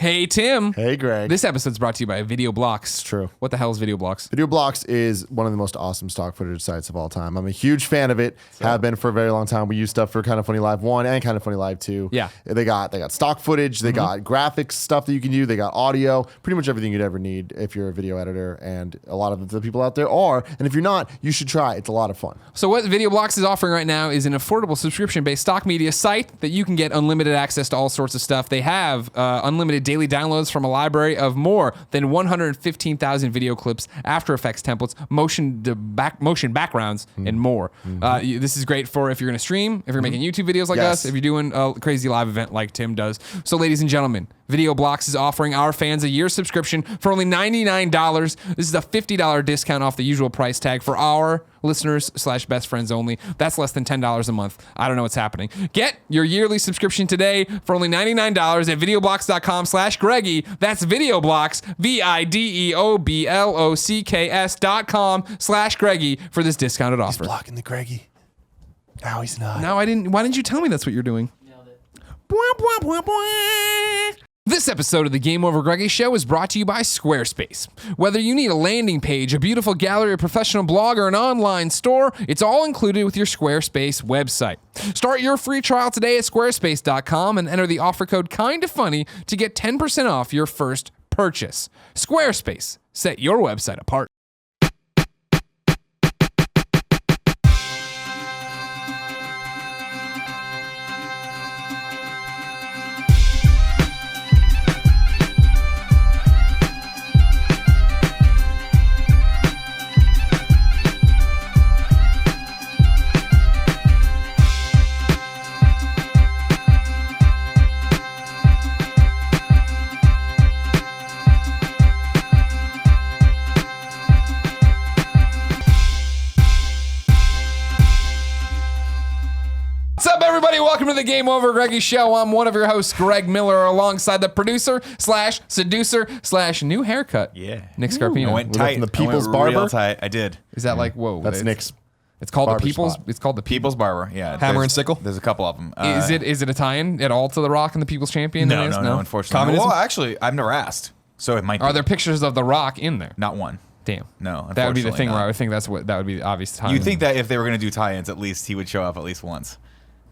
Hey, Tim. Hey, Greg. This episode's brought to you by Video Blocks. It's true. What the hell is Video Blocks? Video Blocks is one of the most awesome stock footage sites of all time. I'm a huge fan of it. Have been for a very long time. We use stuff for Kind of Funny Live 1 and Kind of Funny Live 2. Yeah. They got stock footage. They got graphics stuff that you can do. They got audio. Pretty much everything you'd ever need if you're a video editor. And a lot of the people out there are. And if you're not, you should try. It's a lot of fun. So what Video Blocks is offering right now is an affordable subscription-based stock media site that you can get unlimited access to all sorts of stuff. They have unlimited daily downloads from a library of more than 115,000 video clips, After Effects templates, motion backgrounds, and more. This is great for if you're going to stream, if you're making YouTube videos like us, if you're doing a crazy live event like Tim does. So ladies and gentlemen, Video Blocks is offering our fans a year subscription for only $99. This is a $50 discount off the usual price tag for our listeners / best friends only. That's less than $10 a month. I don't know what's happening. Get your yearly subscription today for only $99 at videoblocks.com/Greggy. That's Videoblocks, videoblocks.com/Greggy for this discounted offer. He's blocking the Greggy. No, he's not. No, I didn't. Why didn't you tell me that's what you're doing? Nailed it. This episode of the Game Over Greggy Show is brought to you by Squarespace. Whether you need a landing page, a beautiful gallery, a professional blog, or an online store, it's all included with your Squarespace website. Start your free trial today at squarespace.com and enter the offer code KINDAFUNNY to get 10% off your first purchase. Squarespace, set your website apart. What's up, everybody? Welcome to the Game Over Greggy Show. I'm one of your hosts, Greg Miller, alongside the producer / seducer / new haircut. Yeah. Nick Scarpino. I went tight. from the People's I went real Barber? tight. I did. Is that like, whoa? That's Nick's. It's called the barber People's. spot. It's called the People's Barber. Yeah. Hammer there's- and sickle? There's a couple of them. Is it a tie-in at all to The Rock and the People's Champion? No, There is? no, unfortunately. Communism? Well, actually, I've never asked. So it might be. Are there pictures of The Rock in there? Not one. Damn. No, That would be the unfortunately thing where not. I would think that would be the obvious tie-in. You'd think that if they were going to do tie-ins, at least he would show up at least once.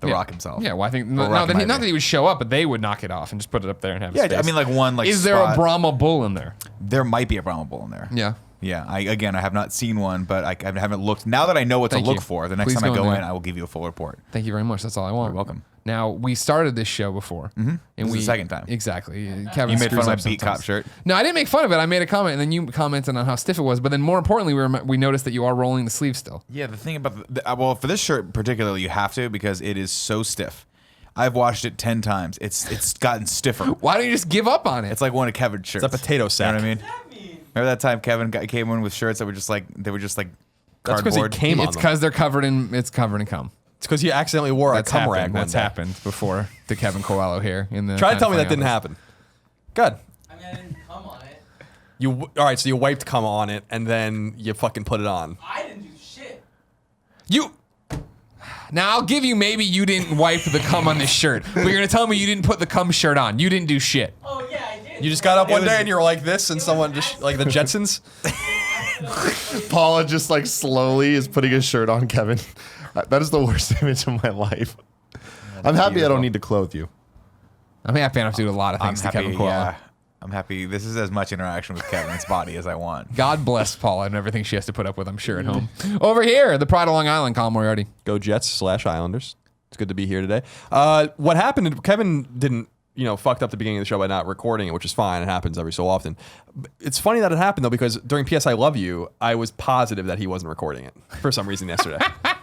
The Yeah. Rock himself. Yeah, well, I think Or Rock not might that be. he would show up, but they would knock it off and just put it up there and have. Yeah, space. I mean, like one like. Is there a spot. Brahma bull in there? There might be a Brahma bull in there. Yeah. Yeah. I have not seen one, but I haven't looked. Now that I know what Thank to look you. for, the next Please time I go go in in, there. I will give you a full report. Thank you very much. That's all I want. You're welcome. Now, we started this show before. And This is the second time. Exactly. Kevin You made fun screws of my up beat sometimes. cop shirt. No, I didn't make fun of it. I made a comment, and then you commented on how stiff it was. But then more importantly, we noticed that you are rolling the sleeve still. Yeah, the thing about well, for this shirt particularly, you have to because it is so stiff. I've washed it 10 times. It's gotten stiffer. Why don't you just give up on it? It's like one of Kevin's shirts. It's a potato sack. You know what I mean? Remember that time Kevin came in with shirts that were just like That's cardboard? because he came on It's them. because they're covered in cum. It's because he accidentally wore a cum rag one That's day. happened before the Kevin Coelho here in the. Try to tell me Funny that didn't office. happen. Good. I mean, I didn't come on it. All right, so you wiped cum on it and then you fucking put it on. I didn't do shit. Now I'll give you maybe you didn't wipe the cum on this shirt, but you're gonna tell me you didn't put the cum shirt on. You didn't do shit. Oh yeah, I did. You just got up one was- day and you were like this, and someone just like the Jetsons. Paula just like slowly is putting his shirt on Kevin. That is the worst image of my life. I'm happy I beautiful. don't need to clothe you. I'm happy I don't have to do a lot of I'm things to happy. Kevin Coelho. Yeah, I'm happy. This is as much interaction with Kevin's body as I want. God bless Paula and everything she has to put up with, I'm sure, at home. Over here, the pride of Long Island, Colin Moriarty. Go Jets / Islanders. It's good to be here today. What happened? Kevin didn't, fucked up the beginning of the show by not recording it, which is fine. It happens every so often. It's funny that it happened though, because during PS I Love You, I was positive that he wasn't recording it for some reason yesterday.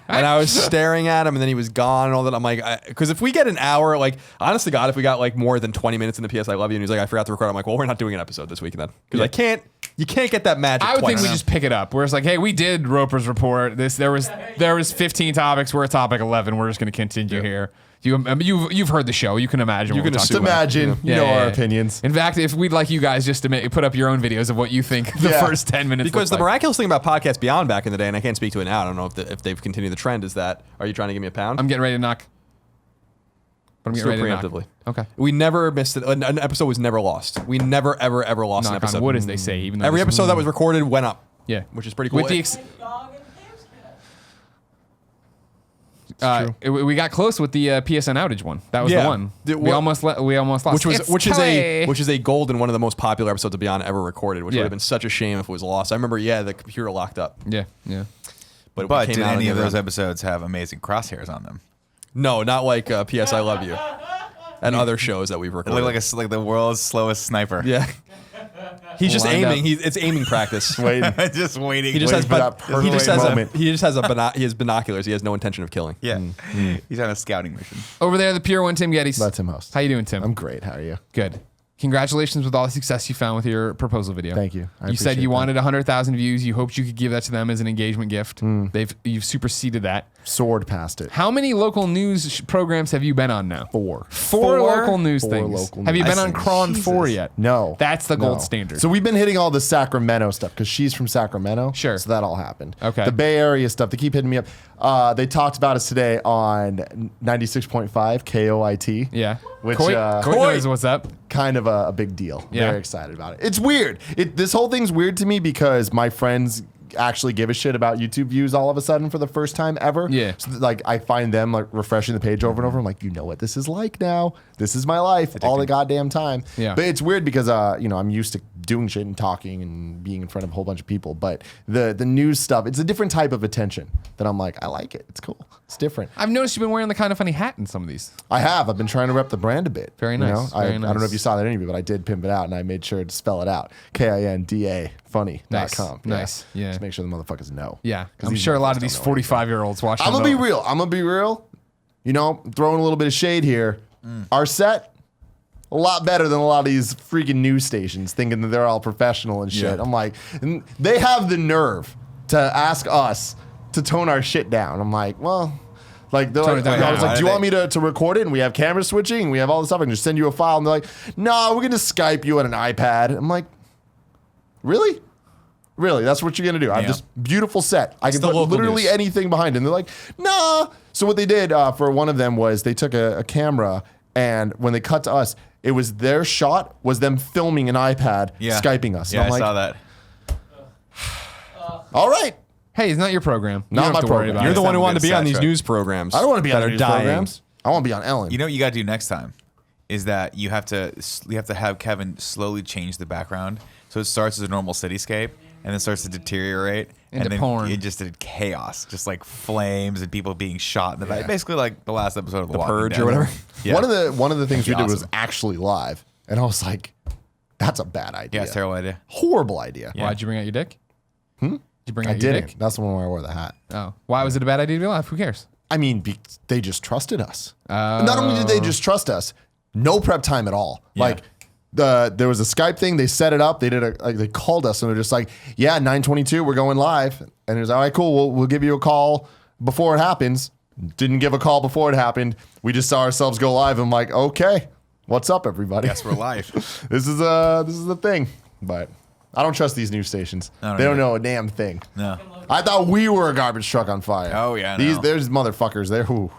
And I was staring at him, and then he was gone and all that. I'm like, because if we get an hour, like, honest to God, if we got like more than 20 minutes in the PS I Love You, and he's like, I forgot to record, I'm like, well, we're not doing an episode this week then. Because you can't get that magic I would twice. think we just pick it up. Where it's like, hey, we did Roper's report. There was 15 topics. We're at topic 11. We're just going to continue here. You've heard the show. You can imagine. You what can we're Just talking about. imagine, you know our opinions. In fact, if we'd like you guys just to put up your own videos of what you think the Yeah. first 10 minutes. Because look the like. miraculous thing about Podcast Beyond back in the day, and I can't speak to it now, I don't know if they've continued the trend, is that, are you trying to give me a pound? I'm getting ready to knock. But I'm Let's getting do it ready to knock. preemptively. Okay. We never missed it. An episode was never lost. We never, ever, ever lost an Knock episode. on wood, as they say. Even though Every this- episode that was recorded went up. Yeah. Which is pretty cool. With the Dog and Gamescast. we got close with the PSN outage one. That was Yeah. the one. The- We almost lost. which is It's a gold and one of the most popular episodes of Beyond ever recorded, which Yeah. would have been such a shame if it was lost. I remember, the computer locked up. Yeah. Yeah. But, But we did came out on any the of other those end. episodes have amazing crosshairs on them? No, not like P.S. I Love You and other shows that we've It recorded. looked like the world's slowest sniper. Yeah. He's just Lined aiming. up. It's aiming practice. Waiting. Just waiting. He just Waiting has for that perfect he just has moment. he has binoculars. He has no intention of killing. Yeah. He's on a scouting mission. Over there, the pure one, Tim Gettys. Let Tim host. How you doing, Tim? I'm great. How are you? Good. Congratulations with all the success you found with your proposal video. Thank you. I You said appreciate you that. wanted 100,000 views. You hoped you could give that to them as an engagement gift. You've superseded that. Soared past it. How many local news programs have you been on now? Four. Four local news Four things. local Have you news been on things. Cron Jesus. 4 yet? No. That's the gold No. standard. So we've been hitting all the Sacramento stuff because she's from Sacramento. Sure. So that all happened. Okay. The Bay Area stuff, they keep hitting me up. They talked about us today on 96.5 KOIT. Yeah. Which, Coit Coit. knows what's up. Kind of a big deal. Yeah. Very excited about it. It's weird. This whole thing's weird to me because my friends actually give a shit about YouTube views all of a sudden for the first time ever. Yeah. So like I find them like refreshing the page over and over. I'm like, you know what this is like now. This is my life all the goddamn time. Yeah. But it's weird because I'm used to doing shit and talking and being in front of a whole bunch of people. But the news stuff, it's a different type of attention that I'm like, I like it. It's cool. It's different. I've noticed you've been wearing the kind of funny hat in some of these. I've been trying to rep the brand a bit. Very you nice, know? very I don't know nice. if you saw that interview, but I did pimp it out and I made sure to spell it out. KINDA funny.com. Nice, nice, yeah. Just make sure the motherfuckers know. Yeah. 'Cause I'm these sure a lot of motherfuckers these don't know anything. 45-year-olds watching. I'm gonna be real. I'm gonna be real. You know, throwing a little bit of shade here. Our set, a lot better than a lot of these freaking news stations thinking that they're all professional and shit. Yeah. I'm like, and they have the nerve to ask us to tone our shit down. I'm like, well, like they're Tone like, it down. I was like, How do do you want they- me to record it? And we have camera switching. And we have all this stuff. I can just send you a file. And they're like, no, we're gonna Skype you on an iPad. I'm like, really? Really? That's what you're gonna do? I have Yeah. this beautiful set. I can the put local literally news. anything behind it. And they're like, nah. So what they did for one of them was they took a camera and when they cut to us, it was their shot was them filming an iPad, Yeah. Skyping us. Yeah, And I'm I like, saw that. all right. Hey, it's not your program. You Not don't my have to worry program. about You're it. the one who time wanted to we be get on these sidetracked. news programs. I don't want to be on that any are of these dying. programs. I want to be on Ellen. You know what you got to do next time is that you have to have Kevin slowly change the background so it starts as a normal cityscape and then starts to deteriorate Into and then porn. it just did chaos, just like flames and people being shot in the back. Basically like the last episode of The Walking Purge Dead. or whatever. Yeah. One of the things we That'd did be was awesome. actually live, and I was like, "That's a bad idea. Yeah, it's a terrible idea. Horrible idea." Yeah. Why'd you bring out your dick? Did you bring I out your didn't. dick? That's the one where I wore the hat. Oh. Why was it a bad idea to be live? Who cares? I mean, they just trusted us. Not only did they just trust us, no prep time at all. Yeah. Like there was a Skype thing. They set it up. They did they called us and they're just like, "Yeah, 9:22, we're going live." And it was all right, cool. We'll give you a call before it happens. Didn't give a call before it happened. We just saw ourselves go live. I'm like, okay, what's up, everybody? Guess we're live. This is the thing. But I don't trust these news stations. I don't They don't either. know a damn thing. No. I thought we were a garbage truck on fire. Oh, yeah, I These know. there's motherfuckers there. Ooh.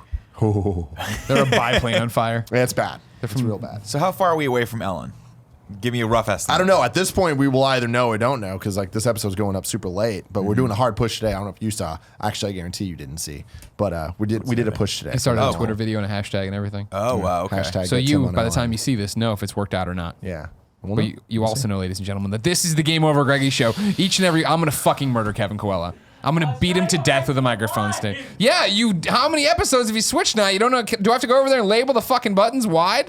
They're a biplane on fire. Yeah, it's bad. It's real bad. So how far are we away from Ellen? Give me a rough estimate. I don't know. At this point, we will either know or don't know because like this episode's going up super late. But we're doing a hard push today. I don't know if you saw. Actually, I guarantee you didn't see. But we did a push today. He started a Oh. Twitter video and a hashtag and everything. Oh, wow. Okay. Hashtag So get you, Tim on by the Ellen. time you see this, know if it's worked out or not. Yeah. Well, But no. you also know, ladies and gentlemen, that this is the Game Over Greggy show. Each and every, I'm gonna fucking murder Kevin Coella. I'm gonna beat him to death with a microphone stick. Yeah, you. How many episodes have you switched now? You don't know. Do I have to go over there and label the fucking buttons wide?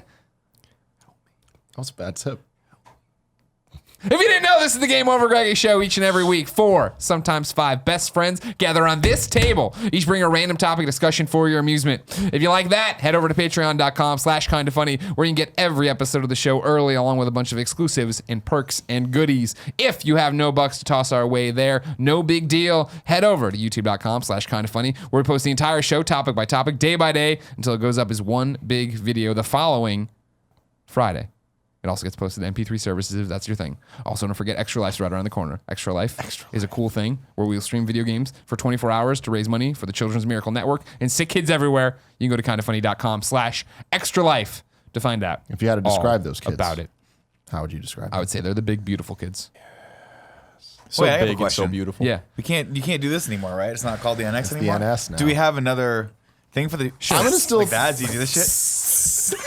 That was a bad tip. If you didn't know, this is the Game Over Greggy show each and every week. 4, sometimes 5 best friends gather on this table. Each bring a random topic discussion for your amusement. If you like that, head over to patreon.com/kindafunny where you can get every episode of the show early along with a bunch of exclusives and perks and goodies. If you have no bucks to toss our way there, no big deal. Head over to youtube.com/kindafunny where we post the entire show topic by topic, day by day until it goes up as one big video the following Friday. It also gets posted to MP3 services if that's your thing. Also, don't forget Extra Life's right around the corner. Extra Life is a cool thing where we'll stream video games for 24 hours to raise money for the Children's Miracle Network and sick kids everywhere. You can go to kindafunny.com/extra life to find out. If you had to describe those kids about it, how would you describe I would say they're the big, beautiful kids. So Wait, I have a big and so question. beautiful. Yeah. You can't do this anymore, right? It's not called the NX the anymore. NS now. Do we have another thing for the? Sure. I'm gonna still- like that. Do you do this shit?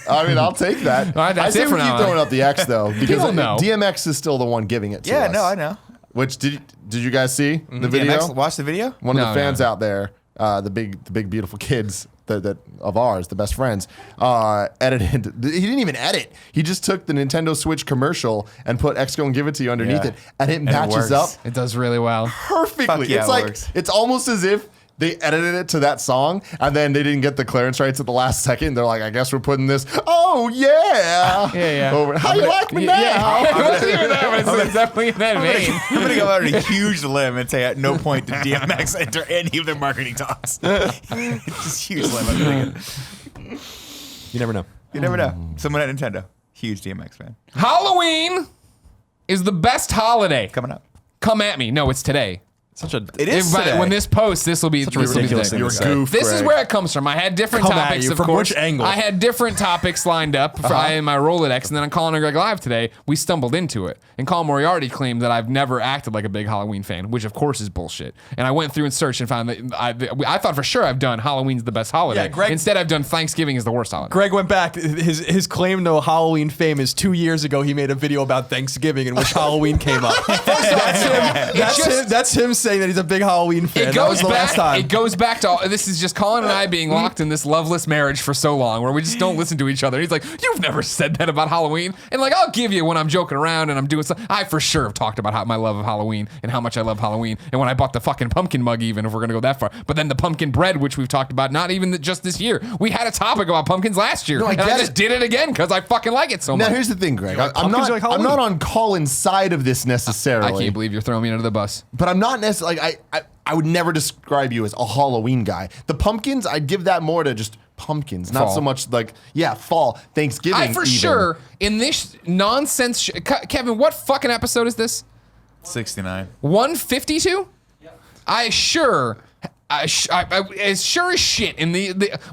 I mean, I'll take that. All right, that's I say it for we now, keep throwing out the X though, because People know. DMX is still the one giving it to Yeah, us. no, I know. Which did you guys see the video? DMX, watch the video. One of No, the fans no. out there, the big beautiful kids that of ours, the best friends, edited. He didn't even edit. He just took the Nintendo Switch commercial and put X Go and Give It To You underneath Yeah. it, and it matches works. up It does really well. perfectly. Fuck yeah, it's it like works. it's almost as if they edited it to that song, and then they didn't get the clearance rights at the last second. They're like, I guess we're putting this. Oh yeah, Yeah. Over. How you like me now? It wasn't even that, but it's definitely in that vein. I'm gonna go out on a huge limb and say at no point did DMX enter any of their marketing talks. Just huge limb. I'm thinking. You never know. You never know. Someone at Nintendo, huge DMX fan, Halloween is the best holiday. coming up. Come at me. No, it's today. Such a It is But today. when this posts, this will be Such a this will be ridiculous the thing day. to say. Goof, This is Greg. where it comes from. I had different Come at topics, you. of From course. which angle? I had different topics lined up for I in my Rolodex, and then on Colin and Greg Live today, we stumbled into it. And Colin Moriarty claimed that I've never acted like a big Halloween fan, which of course is bullshit. And I went through and searched and found that I thought for sure I've done Halloween's the best holiday. Yeah, Greg- Instead, I've done Thanksgiving is the worst holiday. Greg went back. His claim to Halloween fame is 2 years ago. He made a video about Thanksgiving in which Halloween came up. That's him saying that he's a big Halloween fan. It That was goes the back. last time. It goes back to this is just Colin and I being locked in this loveless marriage for so long, where we just don't listen to each other. He's like, "You've never said that about Halloween," and like, I'll give you when I'm joking around and I'm doing stuff. I for sure have talked about my love of Halloween and how much I love Halloween, and when I bought the fucking pumpkin mug, even if we're gonna go that far. But then the pumpkin bread, which we've talked about, not even just this year. We had a topic about pumpkins last year, No, I and I get just it. did it again because I fucking like it so Now much. here's the thing, Greg. like I'm pumpkins, not. like I'm Halloween? not on Colin's side of this necessarily. I can't believe you're throwing me under the bus. But I'm not necessarily like I would never describe you as a Halloween guy. The pumpkins, I'd give that more to just pumpkins, not Fall. so much like fall, Thanksgiving. I for even. sure in this nonsense. Kevin, what fucking episode is this? 69. 152? As sure as shit in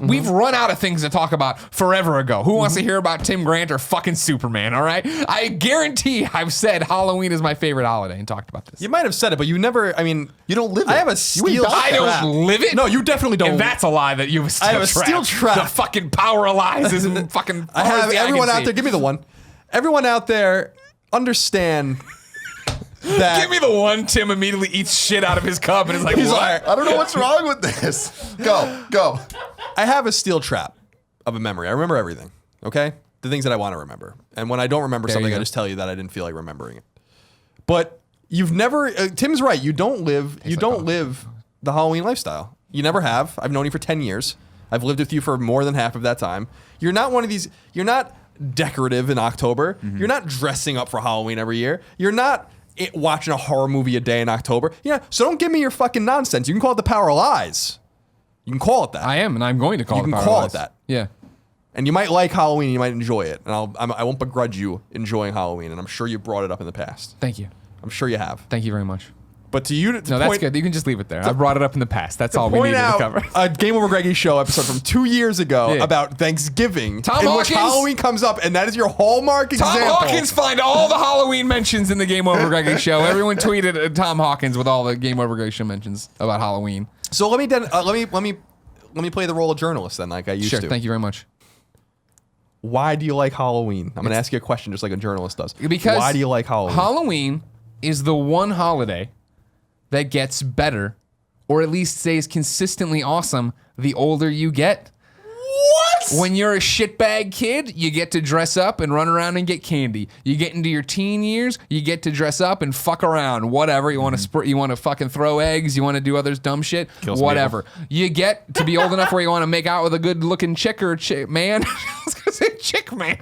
we've run out of things to talk about forever ago. Who wants to hear about Tim Grant or fucking Superman, all right? I guarantee I've said Halloween is my favorite holiday and talked about this. You might have said it, but you never. I mean, You don't live it. I have a You steel. ain't I trap. don't live it. No, you definitely don't. And that's a lie that you have a steel I have a trap. steel trap. The fucking power of lies is fucking I far as have the eye can everyone out see. there. Give me the one. Everyone out there, understand that. Give me the one. Tim immediately eats shit out of his cup and is like, He's what? like, I don't know what's wrong with this. Go. I have a steel trap of a memory. I remember everything. Okay, the things that I want to remember, and when I don't remember There something, you I go. just tell you that I didn't feel like remembering it. But you've never. Tim's right. You don't live. You don't live the Halloween lifestyle. You never have. I've known you for 10 years. I've lived with you for more than half of that time. You're not one of these. You're not decorative in October. You're not dressing up for Halloween every year. You're not watching a horror movie a day in October. Yeah. So don't give me your fucking nonsense. You can call it the power of lies. You can call it that. I am, and I'm going to call You it can power call lies. it that. Yeah. And you might like Halloween, and you might enjoy it, and I won't begrudge you enjoying Halloween, and I'm sure you brought it up in the past. Thank you. I'm sure you have. Thank you very much. But to you, to No, that's point, good. You can just leave it there. I brought it up in the past. That's all we point needed out to cover. a Game Over Greggy show episode from 2 years ago Yeah. about Thanksgiving, Tom in which Hawkins- Halloween comes up, and that is your hallmark Tom example. Hawkins find all the Halloween mentions in the Game Over Greggy show. Everyone tweeted at Tom Hawkins with all the Game Over Greggy show mentions about Halloween. So let me play the role of journalist then, like I used Sure. to. Thank you very much. Why do you like Halloween? I'm going to ask you a question, just like a journalist does. Because why do you like Halloween? Halloween is the one holiday that gets better, or at least stays consistently awesome, the older you get. What? When you're a shitbag kid, you get to dress up and run around and get candy. You get into your teen years, you get to dress up and fuck around, whatever. You want to you want to fucking throw eggs, you want to do other dumb shit, Kill some whatever. You get to be old enough where you want to make out with a good-looking chick or man. I was gonna say chick chick man.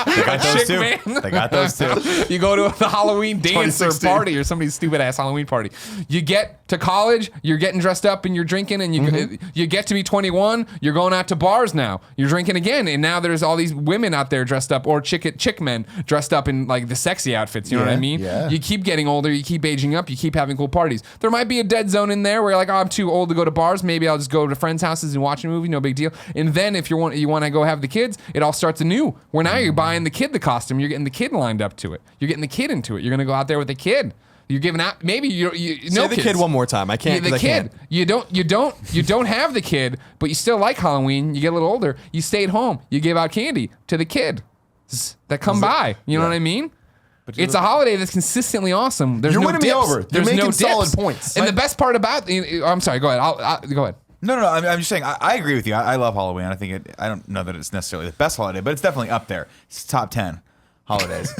They got those Chick too. man. They got those too. You go to the Halloween dance or 2016. party or somebody's stupid ass Halloween party. You get to college, you're getting dressed up and you're drinking, and you get to be 21, you're going out to bars now. You're drinking again, and now there's all these women out there dressed up, or chick men dressed up in like the sexy outfits. You know what I Yeah, mean? yeah. You keep getting older, you keep aging up, you keep having cool parties. There might be a dead zone in there where you're like, oh, I'm too old to go to bars. Maybe I'll just go to friends' houses and watch a movie. No big deal. And then if you want to go have the kids, it all starts anew. Where now you're buying the kid the costume, you're getting the kid lined up to it. You're getting the kid into it. You're gonna go out there with the kid. You're giving out. Maybe you Say no the kids. kid one more time. I can't. The 'cause I kid. can't. You don't have the kid, but you still like Halloween. You get a little older. You stay at home. You give out candy to the kid that come by. You know what I mean? It's a holiday that's consistently awesome. There's You're no winning me dips. over. You're There's making no solid dips. points. And the best part about I'm sorry. Go ahead. I'll go ahead. No. I'm just saying. I agree with you. I love Halloween. I think I don't know that it's necessarily the best holiday, but it's definitely up there. It's top 10 holidays.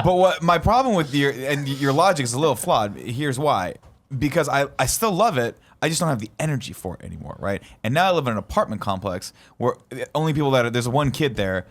But what my problem with your logic is a little flawed. Here's why. Because I still love it. I just don't have the energy for it anymore, right? And now I live in an apartment complex where only people there's one kid there.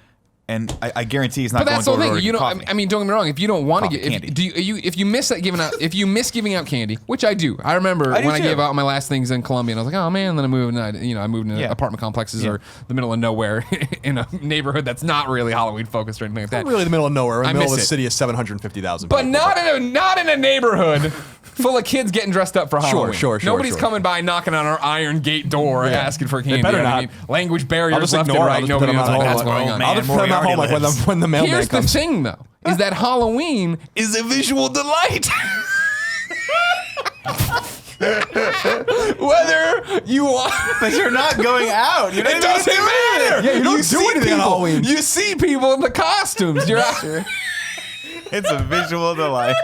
And I guarantee he's not But going that's to the go thing. to You know, coffee. I mean, don't get me wrong. If you don't want to Coffee, get, candy. if you miss that giving out, if you miss giving out candy, which I do. I remember I do when I too. gave out my last things in Colombia, and I was like, oh man. And then I moved, and I moved into Yeah. apartment complexes Yeah. or the middle of nowhere in a neighborhood that's not really Halloween focused or anything like that. Not really the middle of nowhere. We're in I the middle of miss a it. city of 750,000 But people. not in a neighborhood full of kids getting dressed up for Halloween. Sure, Nobody's sure. coming by knocking on our iron gate door asking for candy. better You know what I not. mean? Language barriers I'll just left and ignore it. right. I'll just Nobody put them knows at what's home. going Oh, on. man. I'll just put them at home like Moriarty when the mailman Here's the comes. thing, though, is that Halloween is a visual delight. Whether you want, But you're not going out. You're not it even doesn't doing matter. it. Yeah, you don't do see anything on people. Halloween. You see people in the costumes. You're out. It's a visual delight.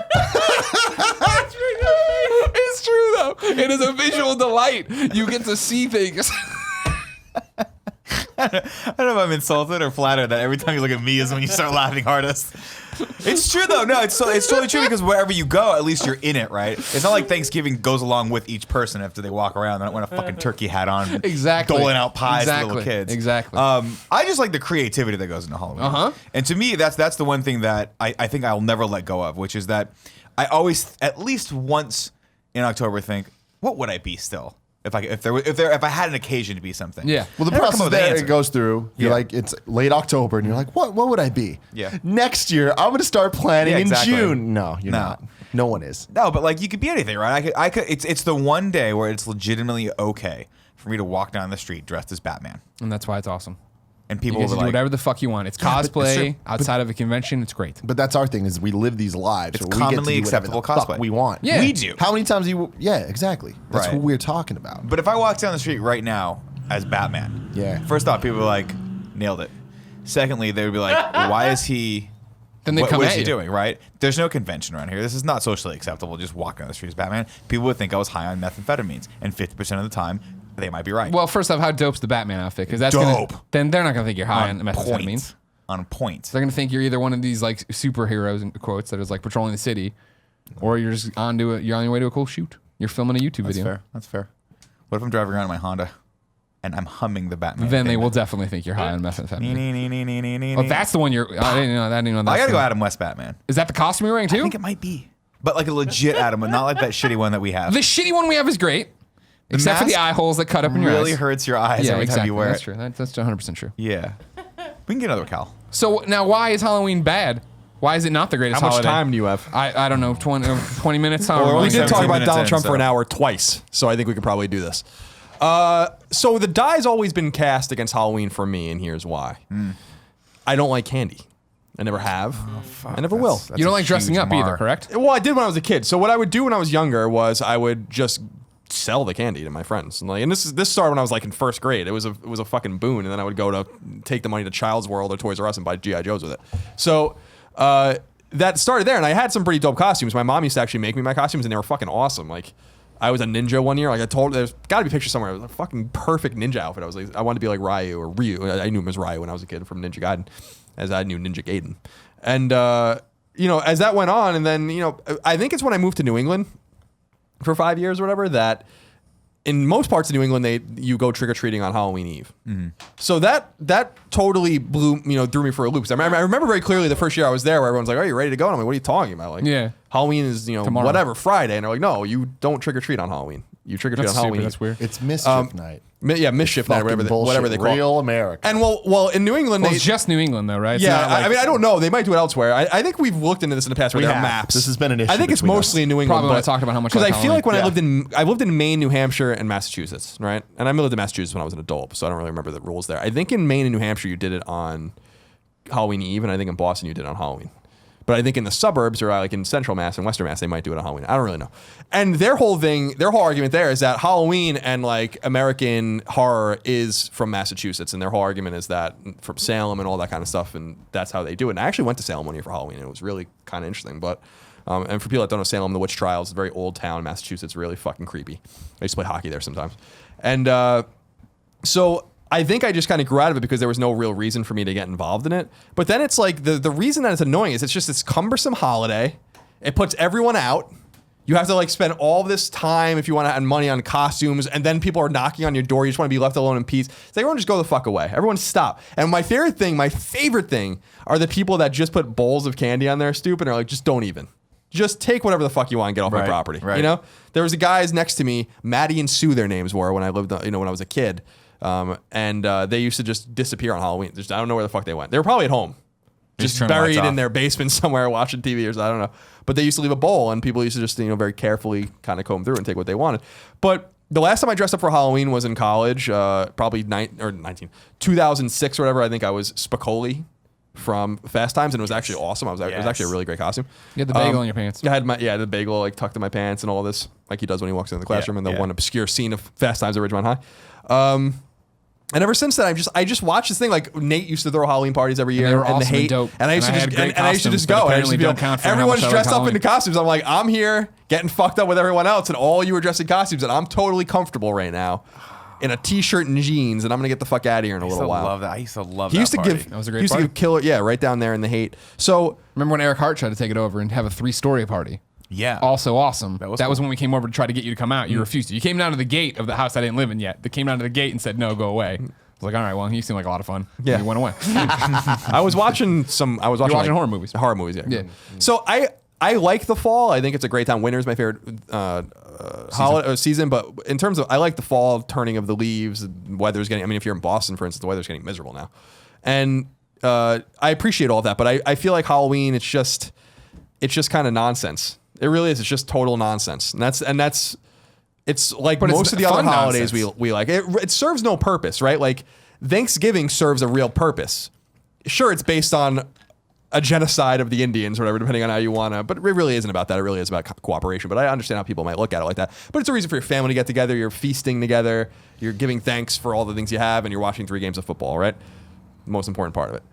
It's true though. It is a visual delight. You get to see things. I don't know if I'm insulted or flattered that every time you look at me is when you start laughing hardest. It's true though. No, it's totally true because wherever you go, at least you're in it, right? It's not like Thanksgiving goes along with each person after they walk around. They don't want a fucking turkey hat on, Exactly. doling out pies to Exactly. little kids. Exactly. I just like the creativity that goes into Halloween. Uh-huh. And to me, that's the one thing that I think I'll never let go of, which is that I always, at least once in October, think, what would I be still? If I had an occasion to be something. Yeah. Well, the I never come process up with an there answer. it goes through. You're Yeah. like, it's late October, and you're like, what would I be? Yeah. Next year, I'm going to start planning Yeah, exactly. in June. No, you're No. not. No one is. No, but like you could be anything, right? I could. It's the one day where it's legitimately okay for me to walk down the street dressed as Batman, And that's why it's awesome. and You people guys were do like, whatever the fuck you want. It's but cosplay sure, outside of a convention. It's great. But that's our thing is we live these lives. It's so we get to commonly do whatever acceptable the fuck cosplay. we want. Yeah. we do. How many times do you? Yeah, exactly. That's Right. what we're talking about. But if I walked down the street right now as Batman, Yeah. First off, people were like, nailed it. Secondly, they would be like, why is he? Then they come what at is he you. doing? Right? There's no convention around here. This is not socially acceptable. Just walking down the street as Batman. People would think I was high on methamphetamines, and 50% of the time, they might be right. Well, first off, how dope's the Batman outfit? Because that's Dope. then they're not gonna think you're high on on methamphetamines. point. On point. They're gonna think you're either one of these like superheroes in quotes that is like patrolling the city, or you're just you're on your way to a cool shoot. You're filming a YouTube That's video. fair. That's fair. What if I'm driving around in my Honda and I'm humming the Batman? Then they theme? will definitely think you're high on methamphetamine. Oh, Oh, that's the one you're. I didn't know. I didn't know. That's I gotta the- go Adam West Batman. Is that the costume you're wearing I too? think it might be, but like a legit Adam, but not like that shitty one that we have. The shitty one we have is great, except for the mask eye holes that cut up in your really eyes. hurts your eyes Yeah, every exactly. time you wear That's it. true. That's 100% true. Yeah, we can get another Cal. So now, why is Halloween bad? Why is it not the greatest How much holiday? time do you have? I don't know. 20 minutes. However Well, long We it did is. talk 17 about minutes Donald in, Trump for so- an hour twice, so I think we could probably do this. So the die's always been cast against Halloween for me, and here's why. I don't like candy. I never have. I never will. You don't like dressing up either, correct? Well, I did when I was a kid. So what I would do when I was younger was I would just sell the candy to my friends. And this started when I was like in first grade. It was a fucking boon, and then I would go to take the money to Child's World or Toys R Us and buy GI Joes with it. So that started there, and I had some pretty dope costumes. My mom used to actually make me my costumes, and they were fucking awesome. Like I was a ninja one year. Like I told, there's got to be pictures somewhere. It was a fucking perfect ninja outfit. I was like, I wanted to be like Ryu or Ryu. I knew him as Ryu when I was a kid from Ninja Gaiden, as I knew Ninja Gaiden. And as that went on, and then I think it's when I moved to New England for 5 years or whatever that in most parts of New England, you go trick or treating on Halloween Eve. So that totally threw me for a loop. I remember very clearly the first year I was there, where everyone's like, "Are you ready to go?" And I'm like, "What are you talking about? Like, Yeah. Halloween is Tomorrow. whatever Friday." And they're like, "No, you don't trick or treat on Halloween. You trick or treat on Halloween. That's weird. It's mischief night. Mischief night, Fucking whatever they call it. Real America. And well, in New England, Well, it's just New England, though, right? It's yeah, not like- I mean, I don't know. They might do it elsewhere. I think we've looked into this in the past where there are have. maps. This has been an issue I think it's between mostly us. in New England. Probably when I talked about how much I because like I feel like when Halloween. I lived in Maine, New Hampshire, and Massachusetts, right? And I lived in Massachusetts when I was an adult, so I don't really remember the rules there. I think in Maine and New Hampshire, you did it on Halloween Eve, and I think in Boston, you did it on Halloween. But I think in the suburbs or like in Central Mass and Western Mass, they might do it on Halloween. I don't really know. And their whole argument there is that Halloween and like American horror is from Massachusetts, and their whole argument is that from Salem and all that kind of stuff, and that's how they do it. And I actually went to Salem one year for Halloween, and it was really kind of interesting. But and for people that don't know Salem, the witch trials, it's a very old town in Massachusetts, really fucking creepy. I used to play hockey there sometimes, and so. I think I just kind of grew out of it because there was no real reason for me to get involved in it. But then it's like the reason that it's annoying is it's just this cumbersome holiday. It puts everyone out. You have to like spend all this time if you want to, and money on costumes, and then people are knocking on your door. You just want to be left alone in peace. It's like, everyone just go the fuck away. Everyone stop. And my favorite thing are the people that just put bowls of candy on their stoop and are like, just don't even. Just take whatever the fuck you want and get off my property. Right. You know? There was a guys next to me, Maddie and Sue, their names were when I lived, when I was a kid. And they used to just disappear on Halloween. I don't know where the fuck they went. They were probably at home, just turn the lights buried in off. their basement somewhere watching TV or something. I don't know. But they used to leave a bowl, and people used to just very carefully kind of comb through and take what they wanted. But the last time I dressed up for Halloween was in college, probably 2006 or whatever. I think I was Spicoli from Fast Times, and it was actually awesome. It was actually a really great costume. You had the bagel in your pants. I had the bagel like tucked in my pants and all this, like he does when he walks into the classroom, and the one obscure scene of Fast Times at Ridgemont High. And ever since then, I just watched this thing. Like Nate used to throw Halloween parties every year, they were and the awesome and hate. dope. And I used to And I just had great and I used to costumes, just but go. And I apparently used to be don't like, count for how everyone's much I like dressed up Halloween. into costumes. I'm like, I'm here getting fucked up with everyone else, and all you were dressed in costumes, and I'm totally comfortable right now in a t-shirt and jeans, and I'm gonna get the fuck out of here in a little while. Love that. I used to love He that used to party. give. That was a great he used to party. give killer. Right down there in the hate. So Remember when Eric Hart tried to take it over and have a 3-story party? Yeah. Also awesome. That was was cool. when we came over to try to get you to come out. You refused to. You came down to the gate of the house I didn't live in yet. They came down to the gate and said, no, go away. I was like, all right, well, he seemed like a lot of fun. Yeah. And he went away. I was watching watching like, horror movies. Horror movies, yeah. Yeah. So I like the fall. I think it's a great time. Winter is my favorite holiday season, but in terms of, I like the fall, turning of the leaves, weather's getting. I mean, if you're in Boston, for instance, the weather's getting miserable now, and I appreciate all of that. But I feel like Halloween, it's just kind of nonsense. It really is. It's just total nonsense, and that's. It's like But it's most of the other fun holidays nonsense. we like. It serves no purpose, right? Like Thanksgiving serves a real purpose. Sure, it's based on a genocide of the Indians or whatever, depending on how you want to. But it really isn't about that. It really is about cooperation. But I understand how people might look at it like that. But it's a reason for your family to get together. You're feasting together. You're giving thanks for all the things you have, and you're watching 3 games of football, right? The most important part of it.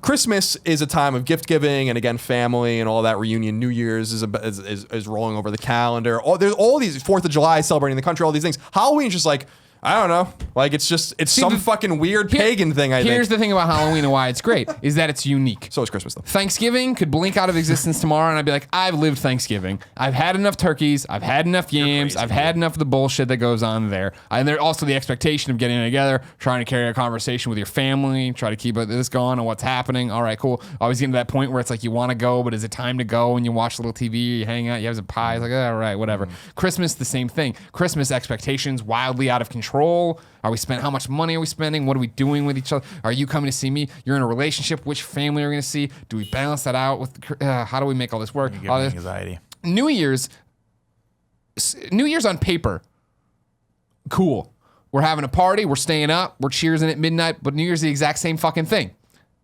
Christmas is a time of gift giving and again family and all that reunion. New Year's is rolling over the calendar. There's all these 4th of July celebrating the country. All these things. Halloween's just like, I don't know. Like it's some fucking weird pagan thing. Here's the thing about Halloween and why it's great is that it's unique. So is Christmas though. Thanksgiving could blink out of existence tomorrow, and I'd be like, I've lived Thanksgiving. I've had enough turkeys. I've had enough yams. I've had enough of the bullshit that goes on there. And there's also the expectation of getting together, trying to carry a conversation with your family, try to keep this going on what's happening. All right, cool. Always getting to that point where it's like you want to go, but is it time to go? And you watch a little TV, you hang out, you have some pie. It's like, all right, whatever. Christmas, the same thing. Christmas expectations wildly out of control. Are we spending? How much money are we spending? What are we doing with each other? Are you coming to see me? You're in a relationship. Which family are we going to see? Do we balance that out with? How do we make all this work? You give me anxiety. New Year's on paper, cool. We're having a party. We're staying up. We're cheersing at midnight. But New Year's the exact same fucking thing.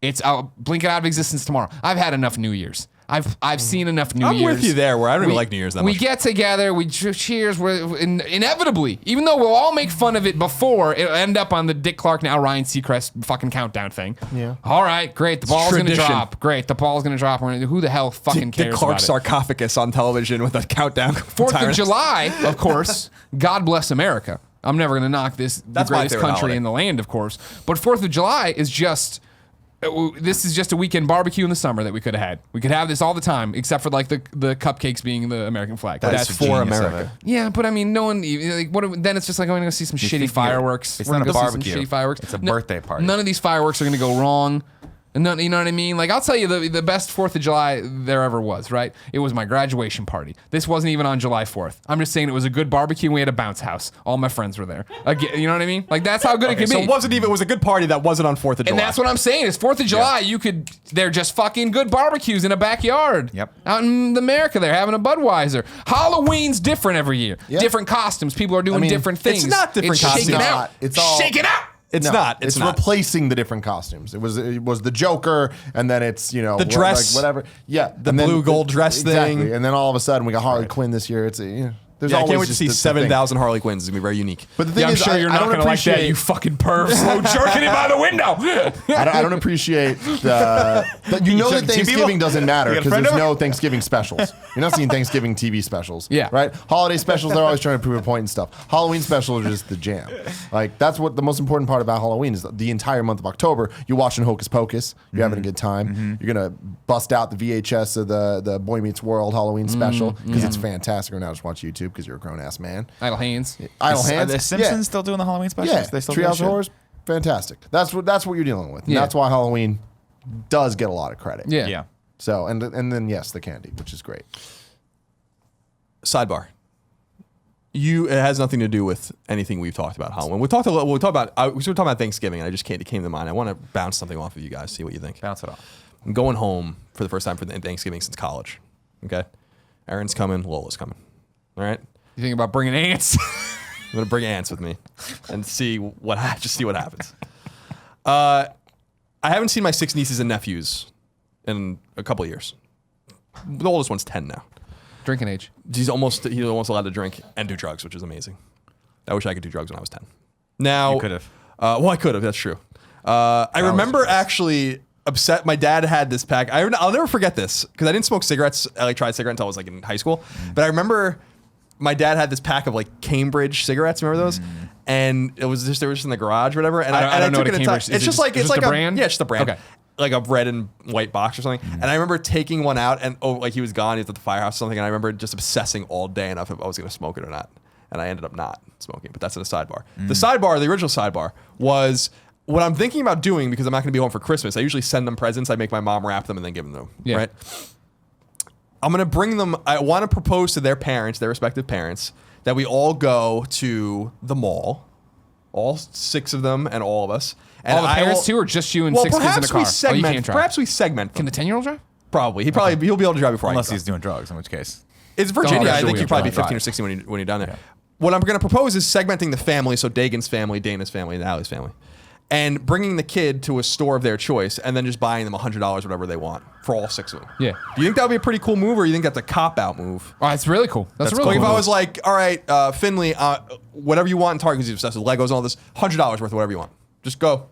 It's blinking out of existence tomorrow. I've had enough New Year's. I've seen enough New Year's. I'm with you there, where I don't even like New Year's that much. We get together, we cheers. We're inevitably, even though we'll all make fun of it before, it'll end up on the Dick Clark now Ryan Seacrest fucking countdown thing. Yeah. All right, great. The ball's gonna tradition. drop. Great. The ball's gonna drop. Who the hell fucking Dick cares Clark's about it? sarcophagus on television with a countdown. 4th of July, of course. God bless America. I'm never gonna knock the That's my greatest favorite country holiday. in the land, of course. But 4th of July is just this is just a weekend barbecue in the summer that we could have had. We could have this all the time, except for like the cupcakes being the American flag. That's the for genius of America. Yeah, but I mean, no one. Like, then it's just like I'm going to go see some shitty fireworks. It's We're not gonna a go see barbecue. some shitty fireworks. It's a birthday party. None of these fireworks are going to go wrong. And none, you know what I mean? Like, I'll tell you the best 4th of July there ever was, right? It was my graduation party. This wasn't even on July 4th. I'm just saying it was a good barbecue and we had a bounce house. All my friends were there. Again, you know what I mean? Like, that's how good it can So be. it was a good party that wasn't on 4th of July. And that's what I'm saying. It's 4th of July. They're just fucking good barbecues in a backyard. Yep. Out in America, they're having a Budweiser. Halloween's different every year. Yeah. Different costumes. People are doing mean, different things. it's not different Shaking costumes. out. It's all- Shake it out. It's No, not. It's not. replacing the different costumes. It was the Joker, and then it's The dress. like whatever. Yeah, The blue gold dress exactly. thing. And then all of a sudden we got Harley Quinn this year. It's there's Yeah, I always can't wait to just see the 7,000 Harley Quinns. It's gonna be very unique. But the thing Yeah, I'm is, sure you're I not don't going to like that, appreciate- you fucking perv. Slow jerking it by the window. I don't appreciate that you know that TV Thanksgiving doesn't matter You got a because friend there's over? no Thanksgiving specials. You're not seeing Thanksgiving TV specials. Yeah. Right? Holiday specials, they're always trying to prove a point and stuff. Halloween specials are just the jam. Like, that's what the most important part about Halloween is the entire month of October. You're watching Hocus Pocus. You're having a good time. You're going to bust out the VHS of the Boy Meets World Halloween special because it's fantastic. Or now just watch YouTube because you're a grown-ass man. Idle hands. Idle Are Hands. the Simpsons Yeah. still doing the Halloween specials? Yeah, They still do that Treehouse shit? Horrors, fantastic. That's what you're dealing with. And Yeah. that's why Halloween does get a lot of credit. Yeah. Yeah. So and then yes, the candy, which is great. Sidebar. It has nothing to do with anything we've talked about Halloween. We talked about Thanksgiving, and it came to mind. I want to bounce something off of you guys, see what you think. Bounce it off. I'm going home for the first time for Thanksgiving since college. Okay, Aaron's coming, Lola's coming. All right, You think about bringing ants? I'm gonna bring ants with me and see what happens. I haven't seen my 6 nieces and nephews in a couple of years. The oldest one's 10 now. Drinking age. He's almost allowed to drink and do drugs, which is amazing. I wish I could do drugs when I was 10. Now You could have. Well, I could have. That's true. I remember actually upset. My dad had this pack. I'll never forget this because I didn't smoke cigarettes. I tried cigarettes until I was like in high school. But I remember my dad had this pack of like Cambridge cigarettes. Remember those? And they were just in the garage or whatever. And I don't know took what a it and Cambridge- It's is it just like just it's like a a brand? Yeah, it's just a brand. Okay. Like a red and white box or something. And I remember taking one out and like he was gone. He was at the firehouse or something. And I remember just obsessing all day enough if I was going to smoke it or not. And I ended up not smoking. But that's in a sidebar. The original sidebar was what I'm thinking about doing because I'm not going to be home for Christmas. I usually send them presents. I make my mom wrap them and then give them to them. Yeah. Right. I'm going to bring them. I want to propose to their parents, their respective parents, that we all go to the mall, all 6 of them and all of us. And All the parents too, or just you and 6 kids in the car? Oh, you can't drive. Perhaps we segment. Can the 10-year-old drive? Probably. He'll be able to drive before Unless I he's doing drugs, in which case. It's Virginia. I sure think we you'd probably be apply. 15 or 16 when you're down there. What I'm going to propose is segmenting the family, so Dagan's family, Dana's family, and Allie's family, and bringing the kid to a store of their choice, and then just buying them $100, whatever they want, for all 6 of them. Yeah. Do you think that would be a pretty cool move, or you think that's a cop-out move? Oh, it's really cool. That's really Like cool. if I was like, all right, Finley, whatever you want in Target, because he's obsessed with Legos and all this, $100 worth of whatever you want. Just go.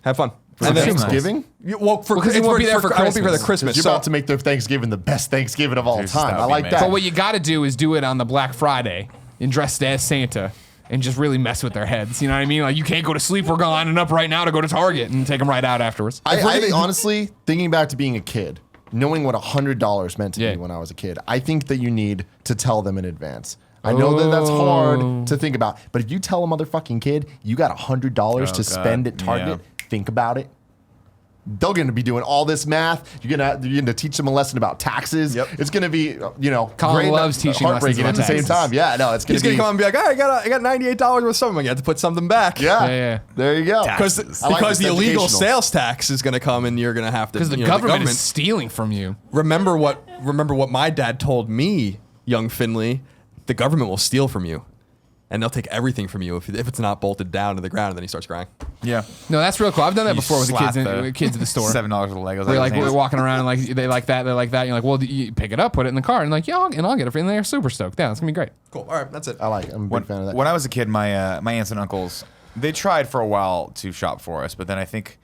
Have fun. And then Thanksgiving? Because he won't be there for I won't be there for Christmas. Christmas. You're So about to make the Thanksgiving the best Thanksgiving of all Jesus, time. that I would be like amazing. that. But what you got to do is do it on the Black Friday and dressed as Santa and just really mess with their heads. You know what I mean? Like, you can't go to sleep. We're lining up right now to go to Target and take them right out afterwards. I think, honestly, thinking back to being a kid, knowing what $100 meant to Yeah. me when I was a kid, I think that you need to tell them in advance. I know that that's hard to think about, but if you tell a motherfucking kid you got $100 to spend at Target, think about it. They're going to be doing all this math. You're going to teach them a lesson about taxes. Yep. It's going to be, Colin great, loves teaching heartbreaking lessons at the about same time. Yeah, no, it's going he's to going be. to come and be like, all right, I got $98 worth of something. You have to put something back. Yeah, there you go. Because I like because this. the illegal Educational. sales tax is going to come and you're going to have to. Because the government is stealing from you. Remember what my dad told me, young Finley. The government will steal from you, and they'll take everything from you if it's not bolted down to the ground. And then he starts crying. Yeah. No, that's real cool. I've done that You before with the slap kids at the store. $7 worth of Legos. We're out like, of his we're hands. walking around and like they like that, You're like, well, you pick it up, put it in the car, and like, yeah, I'll get it for you. And they're super stoked. Yeah, it's gonna be great. Cool. All right, that's it. I like it. I'm a big fan of that. When I was a kid, my aunts and uncles, they tried for a while to shop for us, but then I think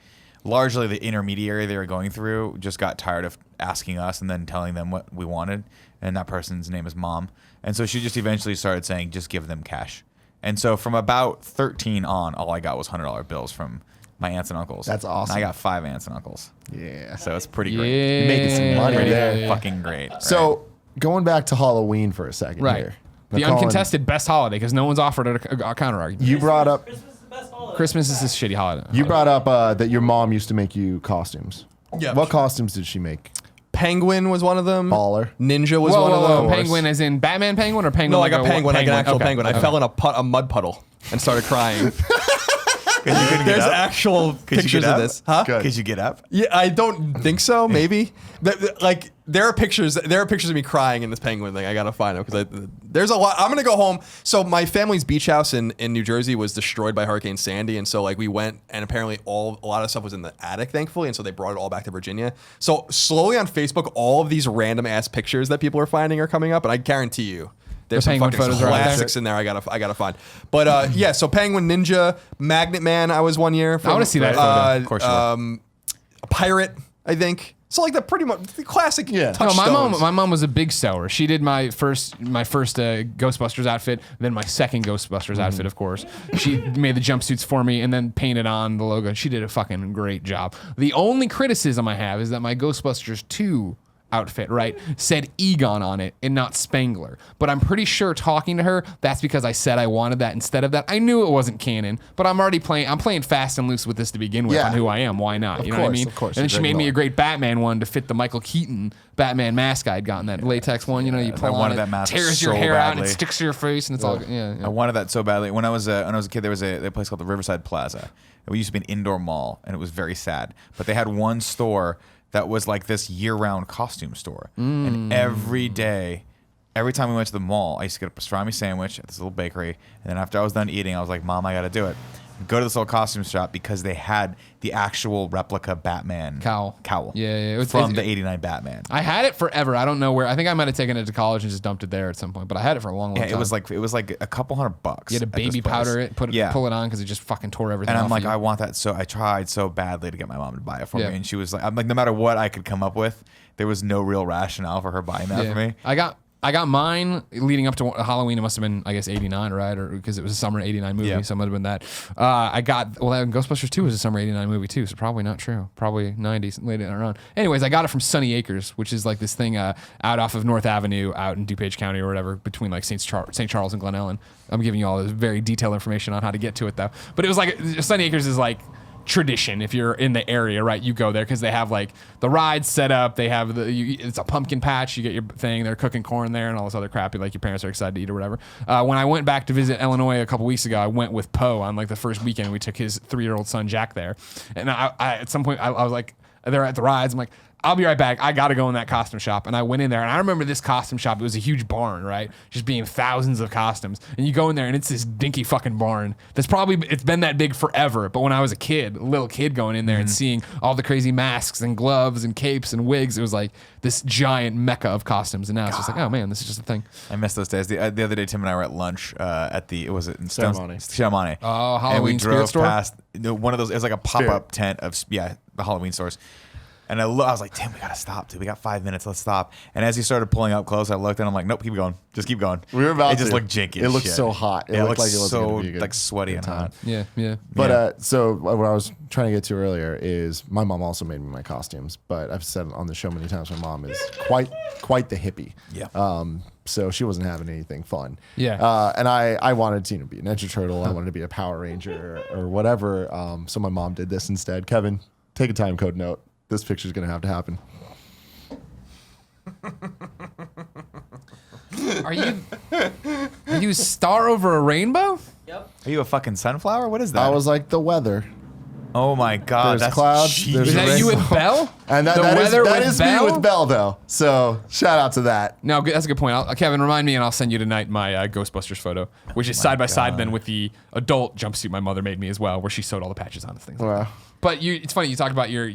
largely the intermediary they were going through just got tired of asking us and then telling them what we wanted, and that person's name is Mom. And so she just eventually started saying, just give them cash. And so from about 13 on, all I got was $100 bills from my aunts and uncles. That's awesome. And I got 5 aunts and uncles. Yeah. So it's pretty great. Yeah. Making some money Pretty there. fucking great. Right? So going back to Halloween for a second Right. here. The Now, Colin, uncontested best holiday because no one's offered a counter argument. You brought up Christmas is the best holiday. Christmas is this shitty holiday. you brought up that your mom used to make you costumes. Yeah. What costumes did she make? Penguin was one of them. Baller. Ninja was whoa, one whoa, of them. whoa. Penguin as in Batman penguin or penguin? No, like a penguin, like an actual Okay. penguin. I Okay. fell in a mud puddle and started crying. Because you couldn't get There's up? actual Could you pictures get of up? this. Huh? Good. Could you get up? Yeah, I don't think so. Maybe. Like there are pictures of me crying in this penguin thing. I gotta find them because there's a lot. I'm gonna go home. So my family's beach house in New Jersey was destroyed by Hurricane Sandy, and so like we went, and apparently a lot of stuff was in the attic, thankfully, and so they brought it all back to Virginia. So slowly on Facebook, all of these random ass pictures that people are finding are coming up, and I guarantee you. There's The some penguin fucking photos are out there. classics in there. I gotta find. But yeah, so Penguin, Ninja, Magnet Man. I was one year. I wanna see that photo. Of course you will. A pirate, I think. So like the pretty much the classic. Yeah. No, touchstones. my mom was a big sewer. She did my first Ghostbusters outfit, then my second Ghostbusters outfit, of course. She made the jumpsuits for me and then painted on the logo. She did a fucking great job. The only criticism I have is that my Ghostbusters 2 outfit, right, said Egon on it and not Spangler. But I'm pretty sure talking to her, that's because I said I wanted that instead of that. I knew it wasn't canon, but I'm playing fast and loose with this to begin with Yeah. on who I am. Why not? You know what I course, mean? of course. And then she You're made me very a great Batman one to fit the Michael Keaton Batman mask I'd gotten, that latex one. You know, you I pull on wanted it, that mask tears your so hair out and badly. it sticks to your face, and it's all yeah. I wanted that so badly. When I was a kid, there was a place called the Riverside Plaza. It used to be an indoor mall, and it was very sad. But they had one store that was like this year-round costume store. And every day, every time we went to the mall, I used to get a pastrami sandwich at this little bakery. And then after I was done eating, I was like, Mom, I got to do it. Go to this little costume shop because they had the actual replica Batman Cowl. Yeah. It was From the 89 Batman. I had it forever. I don't know where. I think I might have taken it to college and just dumped it there at some point. But I had it for a long Yeah, time. it was like a couple $100. you had to at this baby place. powder it, pull it on because it just fucking tore everything. And I'm off like, you. I want that. So I tried so badly to get my mom to buy it for Yeah. me. And she was like, I'm like, no matter what I could come up with, there was no real rationale for her buying that for me. I got mine leading up to Halloween. It must have been, I guess, 89, right? Or because it was a summer 89 movie, Yeah. so it might have been that. Ghostbusters 2 was a summer 89 movie too, so probably not true. Probably 90s, later on. Anyways, I got it from Sunny Acres, which is like this thing out off of North Avenue out in DuPage County or whatever, between like St. Charles and Glen Ellen. I'm giving you all this very detailed information on how to get to it though. But it was like, Sunny Acres is like tradition if you're in the area, right? You go there because they have like the rides set up. They have it's a pumpkin patch. You get your thing. They're cooking corn there and all this other crap. Like your parents are excited to eat or whatever. When I went back to visit Illinois a couple weeks ago, I went with Poe on like the first weekend. We took his 3-year-old son Jack there, and I at some point I was like, they're at the rides. I'm like, I'll be right back. I got to go in that costume shop. And I went in there, and I remember this costume shop. It was a huge barn, right? Just being thousands of costumes. And you go in there, and it's this dinky fucking barn. It's been that big forever. But when I was a little kid going in there and seeing all the crazy masks and gloves and capes and wigs, it was like this giant mecca of costumes. And now it's just like, oh man, this is just a thing. I miss those days. The other day, Tim and I were at lunch at the, was it in Chamonix. Chamonix. Oh, And Halloween we spirit drove store? past one of those, it was like a pop-up tent of, the Halloween stores. And I was like, Tim, we got to stop, dude. We got 5 minutes. Let's stop. And as he started pulling up close, I looked and I'm like, nope, keep going. Just keep going. We were about It just to. looked janky. It as looked shit. so hot. It It looked looked like it was so gonna be a good- like sweaty and hot. Yeah, yeah. But so what I was trying to get to earlier is my mom also made me my costumes, but I've said on the show many times my mom is quite the hippie. Yeah. So she wasn't having anything fun. Yeah. And I wanted to be a Ninja Turtle. I wanted to be a Power Ranger or whatever. So my mom did this instead. Kevin, take a time code note. This picture's gonna have to happen. Are you a star over a rainbow? Yep. Are you a fucking sunflower? What is that? I was like the weather. oh my God. There's That's clouds, cheap. there's Is that you with Belle? And The that weather with is me Belle? with Belle though. So shout out to that. No, that's a good point. Kevin, remind me, and I'll send you tonight my Ghostbusters photo, which is side by side then with the adult jumpsuit my mother made me as well, where she sewed all the patches on and things. Like Wow. that. But it's funny you talked about your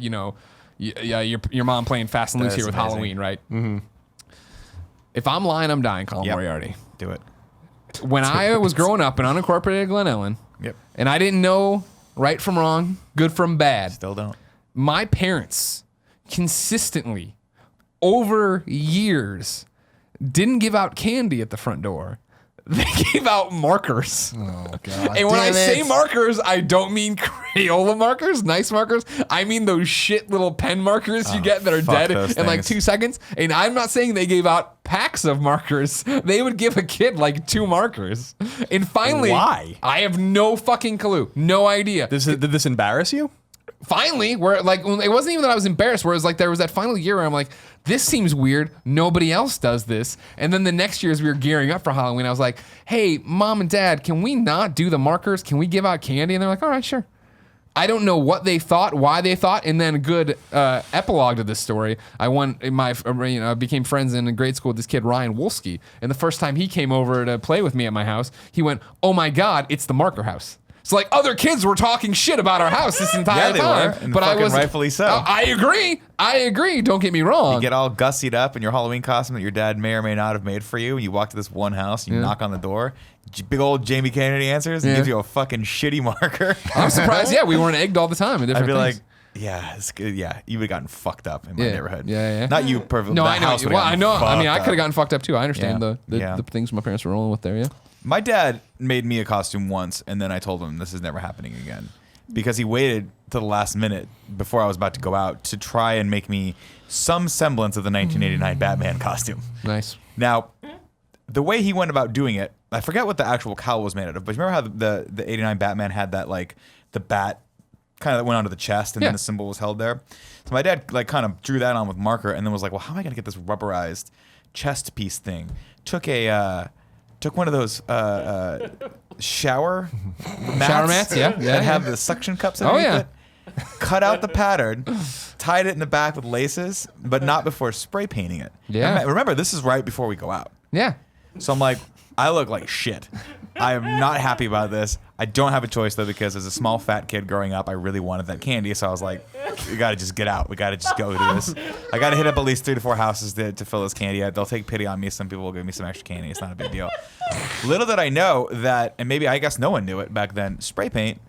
mom playing fast and loose That here is with amazing. Halloween, right? Mm-hmm. If I'm lying, I'm dying. Colin Yep. Moriarty. Do it. When I was growing up in unincorporated Glen Ellen, Yep. and I didn't know right from wrong, good from bad. Still don't. My parents consistently, over years, didn't give out candy at the front door. they gave out markers. Oh god! And when I Damn say it. markers, I don't mean Crayola markers, nice markers. I mean those shit little pen markers you get that are fuck dead those in like things. 2 seconds. And I'm not saying they gave out packs of markers. They would give a kid like 2 markers. And finally, Why? I have no fucking clue, no idea. Did this embarrass you? Finally, where like it wasn't even that I was embarrassed, where it was like there was that final year where I'm like, this seems weird. Nobody else does this. And then the next year as we were gearing up for Halloween, I was like, hey, mom and dad, can we not do the markers? Can we give out candy? And they're like, all right, sure. I don't know what they thought, why they thought, and then a good epilogue to this story. I became friends in grade school with this kid Ryan Wolski, and the first time he came over to play with me at my house, he went, "Oh my God, it's the marker house." So like other kids were talking shit about our house this entire Yeah, they time, were, and but I fucking was rightfully so. I agree. Don't get me wrong. Get all gussied up in your Halloween costume that your dad may or may not have made for you. And you walk to this one house, you knock on the door, big old Jamie Kennedy answers and Yeah. gives you a fucking shitty marker. I'm surprised. Yeah, we weren't egged all the time. In I'd different be things. like, yeah, it's good. Yeah, you would have gotten fucked up in my Yeah. neighborhood. Yeah. Not you, perfect. No, the I know. house would've Well, I gotten know. I mean, I fucked could have up. gotten fucked up too. I understand Yeah. the things my parents were rolling with there. Yeah. My dad made me a costume once, and then I told him this is never happening again because he waited to the last minute before I was about to go out to try and make me some semblance of the 1989 Batman costume. Nice. Now, the way he went about doing it, I forget what the actual cowl was made out of, but you remember how the 89 Batman had that, like, the bat kind of went onto the chest and Yeah. then the symbol was held there? So my dad, like, kind of drew that on with marker and then was like, well, how am I going to get this rubberized chest piece thing? Took one of those shower mats, yeah. that have the suction cups Oh, underneath yeah. it. Cut out the pattern, tied it in the back with laces, but not before spray painting it. Yeah. Remember, this is right before we go out. Yeah. So I'm like, I look like shit. I am not happy about this. I don't have a choice though, because as a small fat kid growing up, I really wanted that candy. So I was like, we gotta just get out. We gotta just go do this. I gotta hit up at least 3 to 4 houses to fill this candy out. They'll take pity on me. Some people will give me some extra candy. It's not a big deal. Little did I know that, and maybe I guess no one knew it back then, spray paint,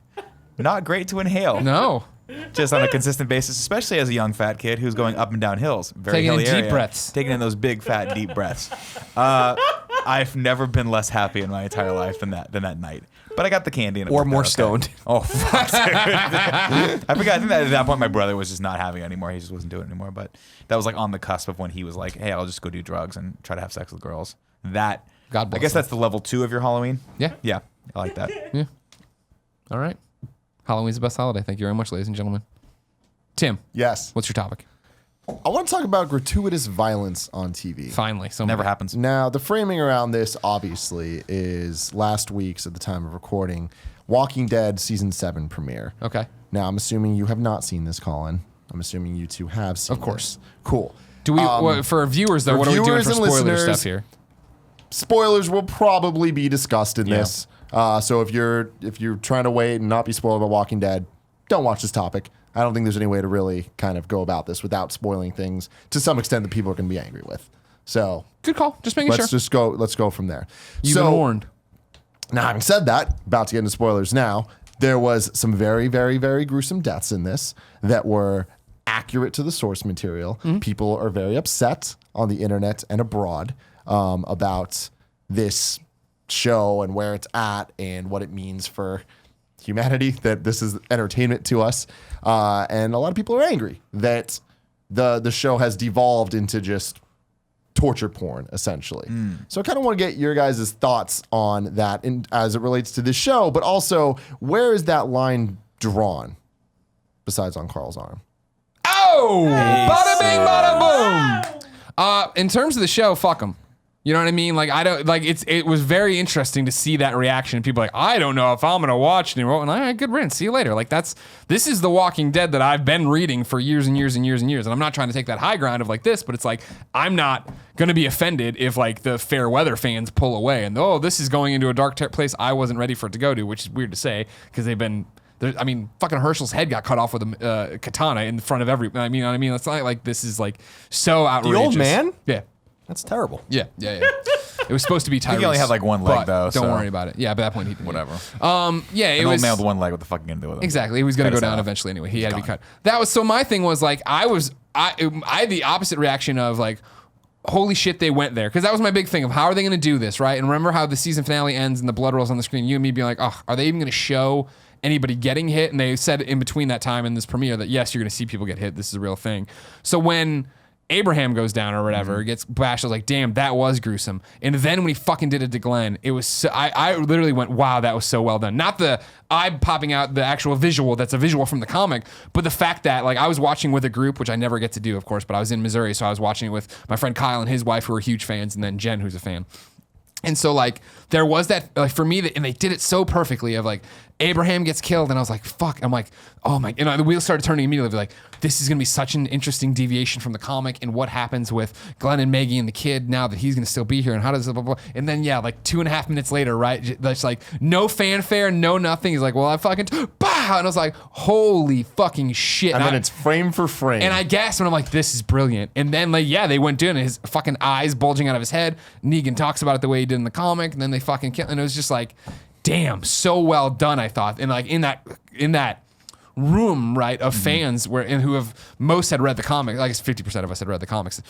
not great to inhale. No. Just on a consistent basis, especially as a young fat kid who's going up and down hills. Very Taking in hilly deep area. breaths. Taking in those big, fat, deep breaths. I've never been less happy in my entire life than that night. But I got the candy. And it Or worked more out okay. stoned. Oh, fuck. I forgot. I think that at that point my brother was just not having it anymore. He just wasn't doing it anymore. But that was like on the cusp of when he was like, hey, I'll just go do drugs and try to have sex with girls. That, God I bless guess him. that's the level 2 of your Halloween. Yeah. Yeah, I like that. Yeah. All right. Halloween's the best holiday. Thank you very much, ladies and gentlemen. Tim, Yes. what's your topic? I want to talk about gratuitous violence on TV. Finally, Never happens. Now, the framing around this, obviously, is last week's, at the time of recording, Walking Dead Season 7 premiere. Okay. Now, I'm assuming you have not seen this, Colin. I'm assuming you two have seen Of course. this. Cool. Do we for viewers though? for What are we doing viewers for and spoiler listeners, stuff here? Spoilers will probably be discussed in Yeah. this. So if you're trying to wait and not be spoiled by Walking Dead, don't watch this topic. I don't think there's any way to really kind of go about this without spoiling things to some extent that people are going to be angry with. So Good call. Just making let's sure. just go. Let's go from there. You've so, been warned. Now, having said that, about to get into spoilers now, there was some very, very, very gruesome deaths in this that were accurate to the source material. People are very upset on the internet and abroad about this show and where it's at and what it means for humanity, that this is entertainment to us. And a lot of people are angry that the show has devolved into just torture porn, essentially. So I kind of want to get your guys' thoughts on that as it relates to this show, but also where is that line drawn besides on Carl's arm? Oh, bada bing, bada boom. In terms of the show, fuck them. You know what I mean? Like I don't like it was very interesting to see that reaction. People are like, I don't know if I'm gonna watch it anymore. And all right, good riddance. See you later. Like this is The Walking Dead that I've been reading for years and years and years and years. And I'm not trying to take that high ground of like this, but it's like I'm not gonna be offended if like the fair weather fans pull away and this is going into a dark place I wasn't ready for it to go to, which is weird to say because they've been. I mean, fucking Herschel's head got cut off with a katana in front of every. I mean, you know what I mean? It's not like this is like so outrageous. old man? Yeah. That's terrible. Yeah. It was supposed to be Tyrese. he only had, like, one leg, but though, Don't so- worry about it. Yeah, by that point, he Whatever. Yeah, it An was old man with one leg, what the fuck are you gonna do with him? exactly. He was gonna Cut go his down head off. eventually anyway. He had to be cut. That was so. My thing was like I had the opposite reaction of like, holy shit, they went there. Because that was my big thing of how are they going to do this, right? And remember how the season finale ends and the blood rolls on the screen. You and me being like, oh, are they even going to show anybody getting hit? And they said in between that time in this premiere that, yes, you're going to see people get hit. This is a real thing. So when Abraham goes down or whatever, gets bashed, I was like, damn, that was gruesome. And then when he fucking did it to Glenn, it was so, I literally went, wow, that was so well done. Not the eye popping out, the actual visual, that's a visual from the comic, but the fact that like I was watching with a group, which I never get to do, of course, but I was in Missouri, so I was watching it with my friend Kyle and his wife who are huge fans, and then Jen, who's a fan. And so like there was that like for me and they did it so perfectly of like Abraham gets killed and I was like fuck, I'm like oh my, and the wheels started turning immediately like this is gonna be such an interesting deviation from the comic and what happens with Glenn and Maggie and the kid now that he's gonna still be here and how does blah, blah, blah. And then yeah, like 2.5 minutes later, right, that's like no fanfare, no nothing. He's like, well I fucking bah, and I was like holy fucking shit. And then it's frame for frame. And I gasped and I'm like, this is brilliant. And then like, yeah, they went down and his fucking eyes bulging out of his head. Negan talks about it the way he did in the comic, and then they fucking kill. And it was just like, damn, so well done, I thought. And like in that room, right, of fans who have most had read the comic, I guess 50% of us had read the comics.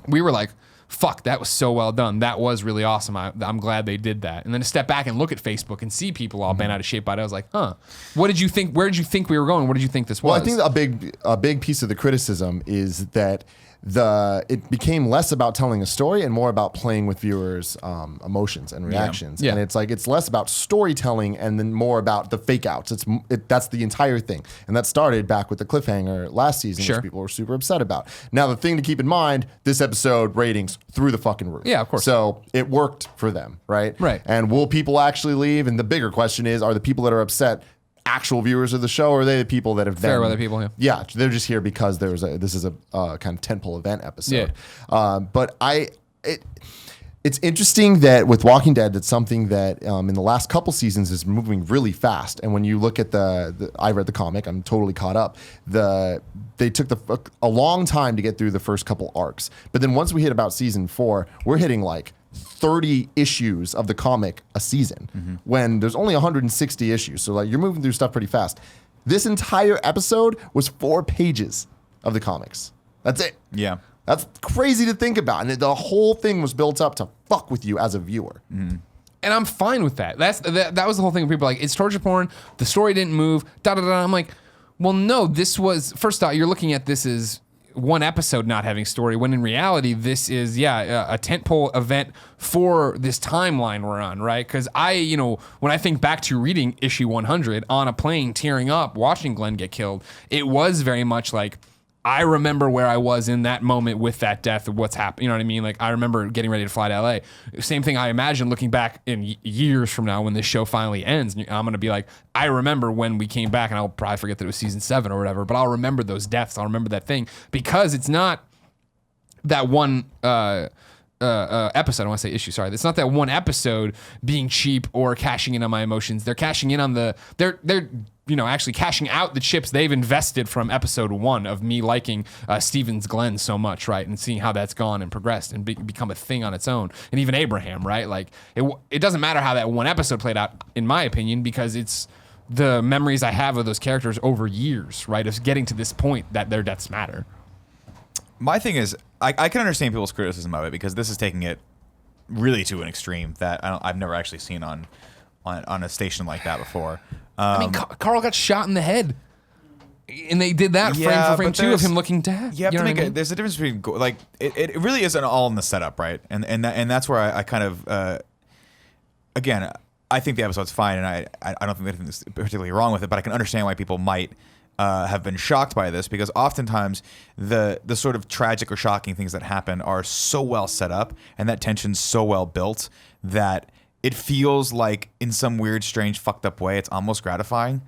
We were like, fuck, that was so well done. That was really awesome. I'm glad they did that. And then to step back and look at Facebook and see people all bent out of shape by it, I was like, huh, what did you think? Where did you think we were going? What did you think this was? Well, I think a big piece of the criticism is that it became less about telling a story and more about playing with viewers' emotions and reactions. Yeah. And it's like it's less about storytelling and then more about the fake outs. That's the entire thing. And that started back with the cliffhanger last season, Sure. which people were super upset about. Now, the thing to keep in mind, this episode ratings through the fucking roof. Yeah, of course. So it worked for them, right? Right. And will people actually leave? And the bigger question is, are the people that are upset actual viewers of the show, or are they the people that have Fair weather people, yeah. Yeah, they're just here because this is a kind of tentpole event episode. Yeah. But it's interesting that with Walking Dead, that's something that in the last couple seasons is moving really fast. And when you look at I read the comic, I'm totally caught up. They took a long time to get through the first couple arcs, but then once we hit about season 4, we're hitting like 30 issues of the comic a season when there's only 160 issues. So like you're moving through stuff pretty fast. This entire episode was 4 pages of the comics. That's it. Yeah. That's crazy to think about. And the whole thing was built up to fuck with you as a viewer. And I'm fine with that. That was the whole thing. People are like, it's torture porn. The story didn't move. Da da da. I'm like, well, no. This was first off. You're looking at this as one episode not having story, when in reality this is a tentpole event for this timeline we're on, right? Because when I think back to reading issue 100 on a plane, tearing up, watching Glenn get killed, it was very much like I remember where I was in that moment with that death of what's happened. You know what I mean? Like I remember getting ready to fly to LA. Same thing I imagine looking back in years from now when this show finally ends. I'm going to be like, I remember when we came back, and I'll probably forget that it was season 7 or whatever, but I'll remember those deaths. I'll remember that thing because it's not that one episode. I want to say issue. Sorry. It's not that one episode being cheap or cashing in on my emotions. They're cashing in on they're actually cashing out the chips they've invested from episode 1 of me liking Steven's Glenn so much, right? And seeing how that's gone and progressed and become a thing on its own. And even Abraham, right? Like it doesn't matter how that one episode played out, in my opinion, because it's the memories I have of those characters over years, right? Of getting to this point that their deaths matter. My thing is, I can understand people's criticism of it because this is taking it really to an extreme that I've never actually seen on a station like that before. I mean, Carl got shot in the head, and they did that frame for frame too of him looking dead. You have to make there's a difference between like it really isn't all in the setup, right? And that's where I kind of again, I think the episode's fine, and I don't think anything's particularly wrong with it, but I can understand why people might have been shocked by this, because oftentimes the sort of tragic or shocking things that happen are so well set up and that tension's so well built that it feels like in some weird, strange, fucked up way, it's almost gratifying.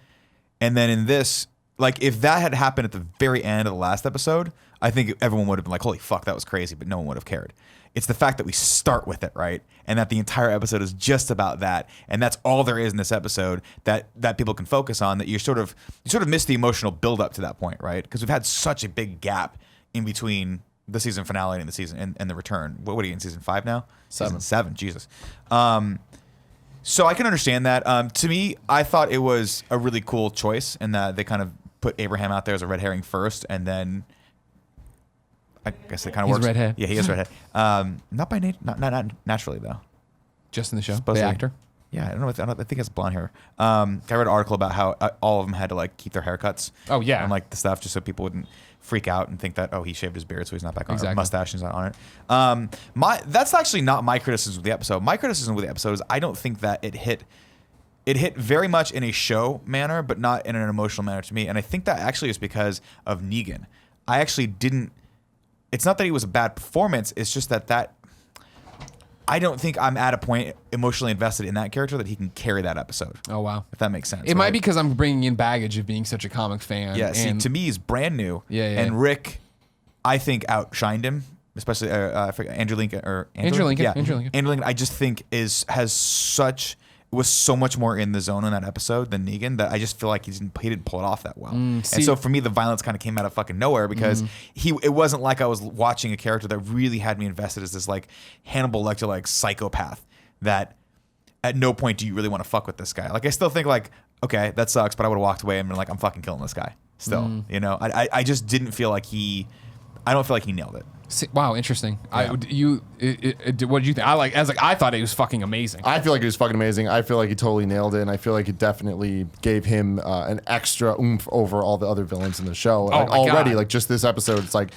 And then in this, like if that had happened at the very end of the last episode, I think everyone would have been like, holy fuck, that was crazy, but no one would have cared. It's the fact that we start with it, right? And that the entire episode is just about that. And that's all there is in this episode that people can focus on, that you sort of miss the emotional build up to that point, right? Because we've had such a big gap in between the season finale and the season and the return. What are you in season 5 now? 7. Season 7, Jesus. So I can understand that. To me, I thought it was a really cool choice in that they kind of put Abraham out there as a red herring first, and then I guess it kind of He's works. redhead. Yeah, he is redhead. Not by not naturally though. Just in the show, the Supposedly. actor. Yeah, I think it's blonde hair. I read an article about how all of them had to like keep their haircuts. Oh, yeah. and like the stuff just so people wouldn't freak out and think that he shaved his beard so he's not back on. Exactly. Or mustache is not on it. That's actually not my criticism of the episode. My criticism of the episode is I don't think that it hit very much in a show manner, but not in an emotional manner to me. And I think that actually is because of Negan. I actually didn't. It's not that he was a bad performance. It's just that I don't think I'm at a point emotionally invested in that character that he can carry that episode. Oh, wow. If that makes sense. It might be because I'm bringing in baggage of being such a comic fan. Yeah, see, and to me, he's brand new. Yeah. And Rick, I think, outshined him, especially I forget, Andrew Lincoln. Andrew Lincoln. Yeah. Andrew Lincoln. Andrew Lincoln, I just think was so much more in the zone in that episode than Negan that I just feel like he didn't pull it off that well. And so for me, the violence kind of came out of fucking nowhere because it wasn't like I was watching a character that really had me invested as this like Hannibal Lecter like psychopath that at no point do you really want to fuck with this guy. Like I still think like, okay, that sucks, but I would have walked away and been like, I'm fucking killing this guy still. You know, I just didn't feel like I don't feel like he nailed it. Wow, interesting. Yeah. What did you think? I thought it was fucking amazing. I feel like it was fucking amazing. I feel like he totally nailed it, and I feel like it definitely gave him an extra oomph over all the other villains in the show. Like my already, God. like just this episode, it's like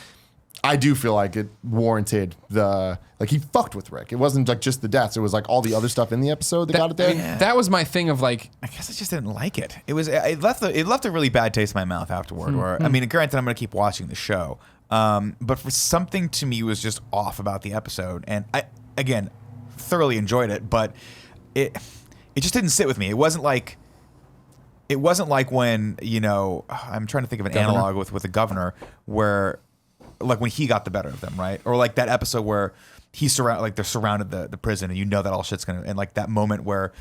I do feel like it warranted he fucked with Rick. It wasn't like just the deaths; it was like all the other stuff in the episode that got it there. That was my thing of like, I guess I just didn't like it. It left a really bad taste in my mouth afterward. Where I mean, granted, I'm gonna keep watching the show, but for something to me was just off about the episode, and I again thoroughly enjoyed it, but it just didn't sit with me. It wasn't like when I'm trying to think of an analog with the governor where like when he got the better of them, right? Or like that episode where they're surrounded the prison and that all shit's gonna, and like that moment where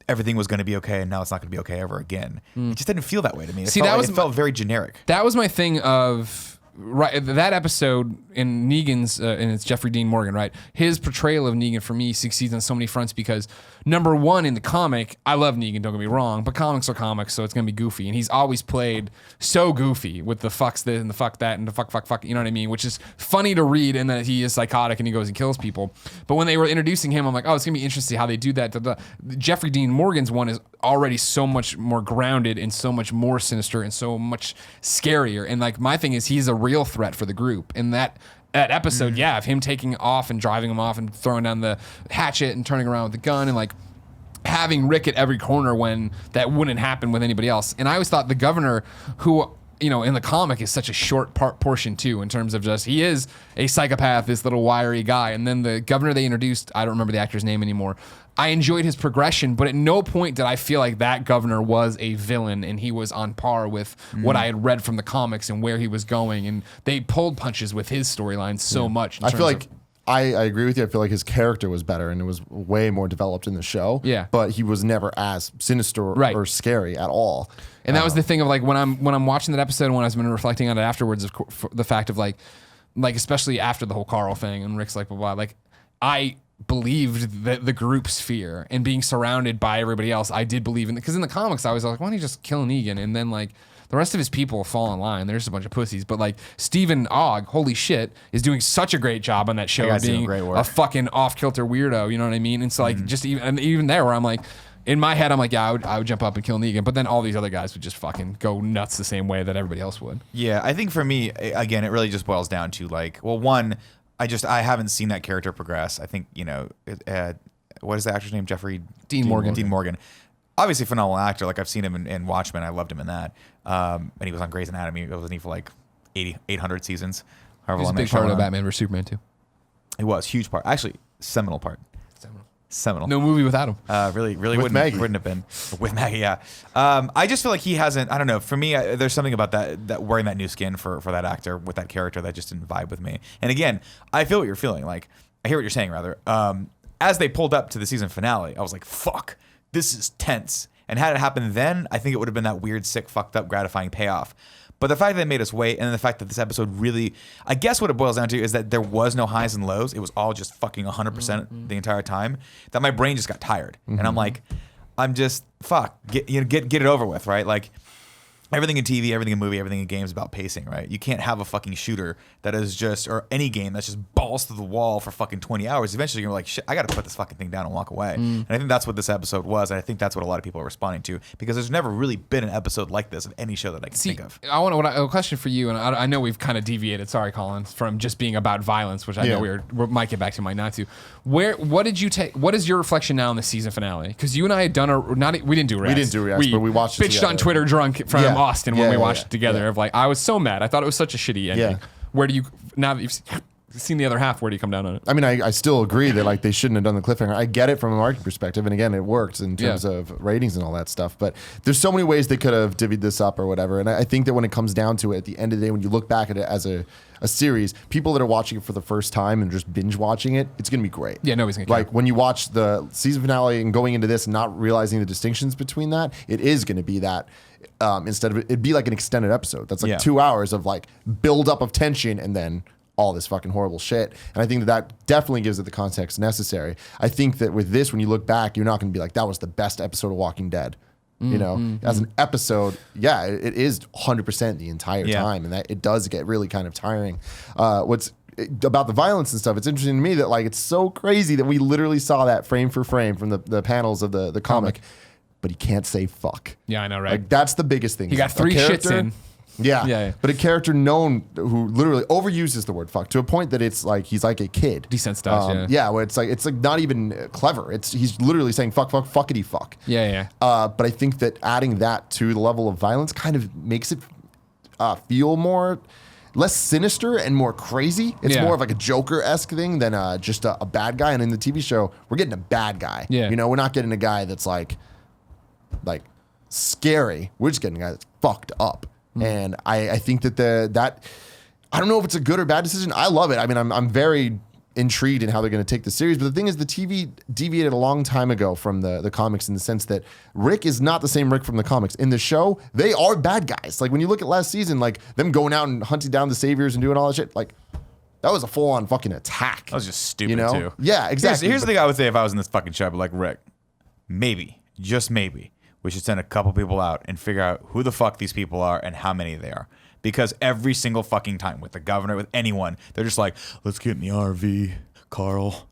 everything was gonna be okay and now it's not gonna be okay ever again. It just didn't feel that way to me. It felt very generic. that was my thing of that episode in Negan's and it's Jeffrey Dean Morgan, right? His portrayal of Negan for me succeeds on so many fronts because number one, in the comic, I love Negan, don't get me wrong, but comics are comics, so it's gonna be goofy, and he's always played so goofy with the fucks this and the fuck that and the fuck, you know what I mean? Which is funny to read, and that he is psychotic and he goes and kills people. But when they were introducing him, I'm like, oh, it's gonna be interesting to see how they do that. Jeffrey Dean Morgan's one is already so much more grounded and so much more sinister and so much scarier. And like my thing is, he's a real threat for the group. And that episode, of him taking off and driving him off and throwing down the hatchet and turning around with the gun and like having Rick at every corner when that wouldn't happen with anybody else. And I always thought the governor, who in the comic is such a short portion too, in terms of just he is a psychopath, this little wiry guy. And then the governor they introduced, I don't remember the actor's name anymore. I enjoyed his progression, but at no point did I feel like that governor was a villain and he was on par with what I had read from the comics and where he was going. And they pulled punches with his storyline so much. I feel like I agree with you. I feel like his character was better and it was way more developed in the show. Yeah. But he was never as sinister or scary at all. And that was the thing of like when I'm watching that episode and when I've been reflecting on it afterwards, the fact of like especially after the whole Carl thing and Rick's like blah blah, like I believed the group's fear and being surrounded by everybody else. I did believe in it because in the comics I was like, why don't you just kill Negan? And then like the rest of his people fall in line. There's a bunch of pussies, but like Stephen Ogg, holy shit, is doing such a great job on that show of being a fucking off kilter weirdo. You know what I mean? And so like just even there where I'm like, in my head, I'm like, yeah, I would jump up and kill Negan, but then all these other guys would just fucking go nuts the same way that everybody else would. Yeah, I think for me, again, it really just boils down to like, well, one, I haven't seen that character progress. I think what is the actor's name? Jeffrey Dean Morgan. Dean Morgan, obviously phenomenal actor. Like I've seen him in Watchmen. I loved him in that. And he was on Grey's Anatomy. Wasn't he for like 800 seasons? He was a big part of Batman vs Superman too. It was huge part, actually seminal part. Seminal. No movie without him. Really with wouldn't have been with Maggie. Yeah. I just feel like he hasn't. I don't know. For me, there's something about that wearing that new skin for that actor with that character that just didn't vibe with me. And again, I feel what you're feeling. Like I hear what you're saying. Rather, as they pulled up to the season finale, I was like, "Fuck, this is tense." And had it happened then, I think it would have been that weird, sick, fucked up, gratifying payoff. But the fact that they made us wait, and then the fact that this episode really, I guess what it boils down to is that there was no highs and lows. It was all just fucking 100% the entire time. That my brain just got tired, and I'm like, I'm just fuck, get it over with, right? Like everything in TV, everything in movie, everything in games is about pacing, right? You can't have a fucking shooter that is just, or any game that's just balls to the wall for fucking 20 hours. Eventually you're like, shit, I got to put this fucking thing down and walk away. And I think that's what this episode was. And I think that's what a lot of people are responding to, because there's never really been an episode like this of any show that I can think of. I want a question for you, and I know we've kind of deviated, sorry, Colin, from just being about violence, which I know we might get back to, might not to. What did you take? What is your reflection now on the season finale? Because you and I had done we didn't do reacts. We didn't do reacts, but we watched it bitched together. on Twitter drunk from Austin when we watched it together. Yeah. Of like, I was so mad. I thought it was such a shitty ending. Yeah. Where do you, now that you've seen the other half, where do you come down on it? I mean, I still agree that like they shouldn't have done the cliffhanger. I get it from a marketing perspective, and again, it worked in terms of ratings and all that stuff. But there's so many ways they could have divvied this up or whatever. And I think that when it comes down to it, at the end of the day, when you look back at it as a series, people that are watching it for the first time and just binge watching it, it's gonna be great. Yeah, nobody's gonna care. Like when you watch the season finale and going into this and not realizing the distinctions between that, it is gonna be that. Instead of it'd be like an extended episode. That's like 2 hours of like build up of tension and then all this fucking horrible shit. And I think that definitely gives it the context necessary. I think that with this, when you look back, you're not going to be like, that was the best episode of Walking Dead. You know, as an episode, it is 100% the entire time. And that it does get really kind of tiring. What's about the violence and stuff, it's interesting to me that like, it's so crazy that we literally saw that frame for frame from the panels of the comic. But he can't say fuck. Yeah, I know, right? Like that's the biggest thing. He got 3 shits in. Yeah. But a character known who literally overuses the word fuck to a point that it's like he's like a kid. Desensitized, where it's like not even clever. He's literally saying fuck, fuckity fuck. Yeah. But I think that adding that to the level of violence kind of makes it feel less sinister and more crazy. It's more of like a Joker-esque thing than just a bad guy. And in the TV show, we're getting a bad guy. Yeah. You know, we're not getting a guy that's like scary. We're just getting a guy that's fucked up. And I think that I don't know if it's a good or bad decision. I love it. I mean, I'm very intrigued in how they're going to take the series. But the thing is, the TV deviated a long time ago from the comics in the sense that Rick is not the same Rick from the comics. In the show, they are bad guys. Like when you look at last season, like them going out and hunting down the saviors and doing all that shit, like that was a full-on fucking attack. That was just stupid, you know? too. Yeah, exactly. Here's the thing I would say if I was in this fucking show, I'd be like, Rick, maybe, just maybe, we should send a couple people out and figure out who the fuck these people are and how many they are. Because every single fucking time with the governor, with anyone, they're just like, let's get in the RV, Carl.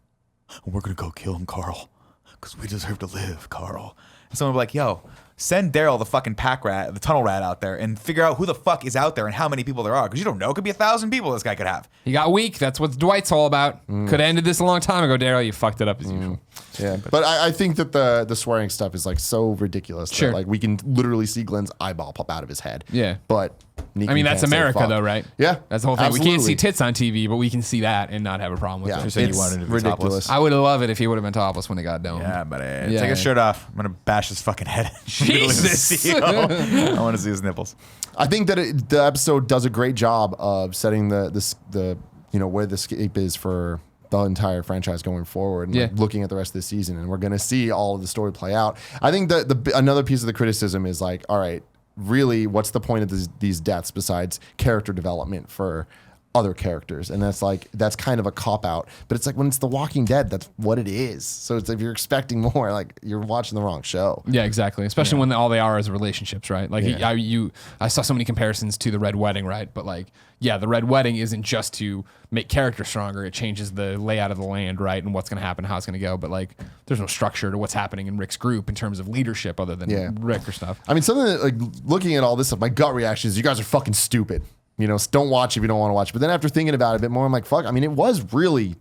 And we're going to go kill him, Carl. Because we deserve to live, Carl. And someone will be like, yo, send Daryl, the fucking pack rat, the tunnel rat out there and figure out who the fuck is out there and how many people there are. Because you don't know. It could be 1,000 people this guy could have. He got weak. That's what Dwight's all about. Could have ended this a long time ago, Daryl. You fucked it up as usual. Yeah, but I think that the swearing stuff is like so ridiculous. Sure. That, like we can literally see Glenn's eyeball pop out of his head. Yeah. But I mean, that's America, though, right? Yeah. That's the whole thing. We can't absolutely. see tits on TV, but we can see that and not have a problem with Yeah, it. You're saying you it's wanted to be ridiculous. topless? I would have loved it if he would have been topless when he got domed. Yeah, but Yeah. take his shirt off. I'm going to bash his fucking head. Jesus. I want to see his nipples. I think that the episode does a great job of setting the where the escape is for the entire franchise going forward and like, looking at the rest of the season, and we're going to see all of the story play out. I think that another piece of the criticism is like, all right, really, what's the point of these deaths besides character development for other characters? And that's kind of a cop out, but it's like when it's The Walking Dead, that's what it is. So it's if you're expecting more, like you're watching the wrong show. Yeah, exactly. Especially when all they are is relationships, right? Like I saw so many comparisons to the Red Wedding, right? But like, yeah, the Red Wedding isn't just to make characters stronger. It changes the layout of the land, right? And what's going to happen, how it's going to go. But like, there's no structure to what's happening in Rick's group in terms of leadership other than Rick or stuff. I mean, something that, like looking at all this stuff, my gut reaction is you guys are fucking stupid. You know, don't watch if you don't want to watch. But then after thinking about it a bit more, I'm like, fuck. I mean, it was really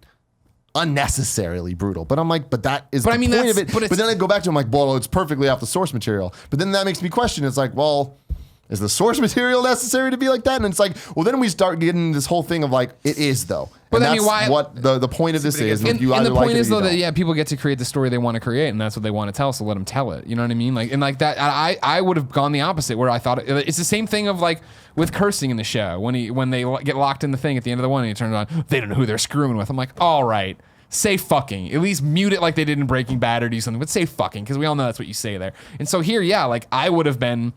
unnecessarily brutal. But I'm like, but that is the point of it. But then I go back to, I'm like, well, it's perfectly off the source material. But then that makes me question. It's like, well, is the source material necessary to be like that? And it's like, well, then we start getting this whole thing of like, it is though. But and I mean, that's why? what the point of this is. And you the either like point it is or you though don't. that people get to create the story they want to create, and that's what they want to tell. So let them tell it. You know what I mean? Like and like that. I would have gone the opposite, where I thought it's the same thing of like with cursing in the show when they get locked in the thing at the end of the one and you turn it on, they don't know who they're screwing with. I'm like, all right. Say fucking. At least mute it like they did in Breaking Bad or do something, but say fucking, because we all know that's what you say there. And so here, yeah, like I would have been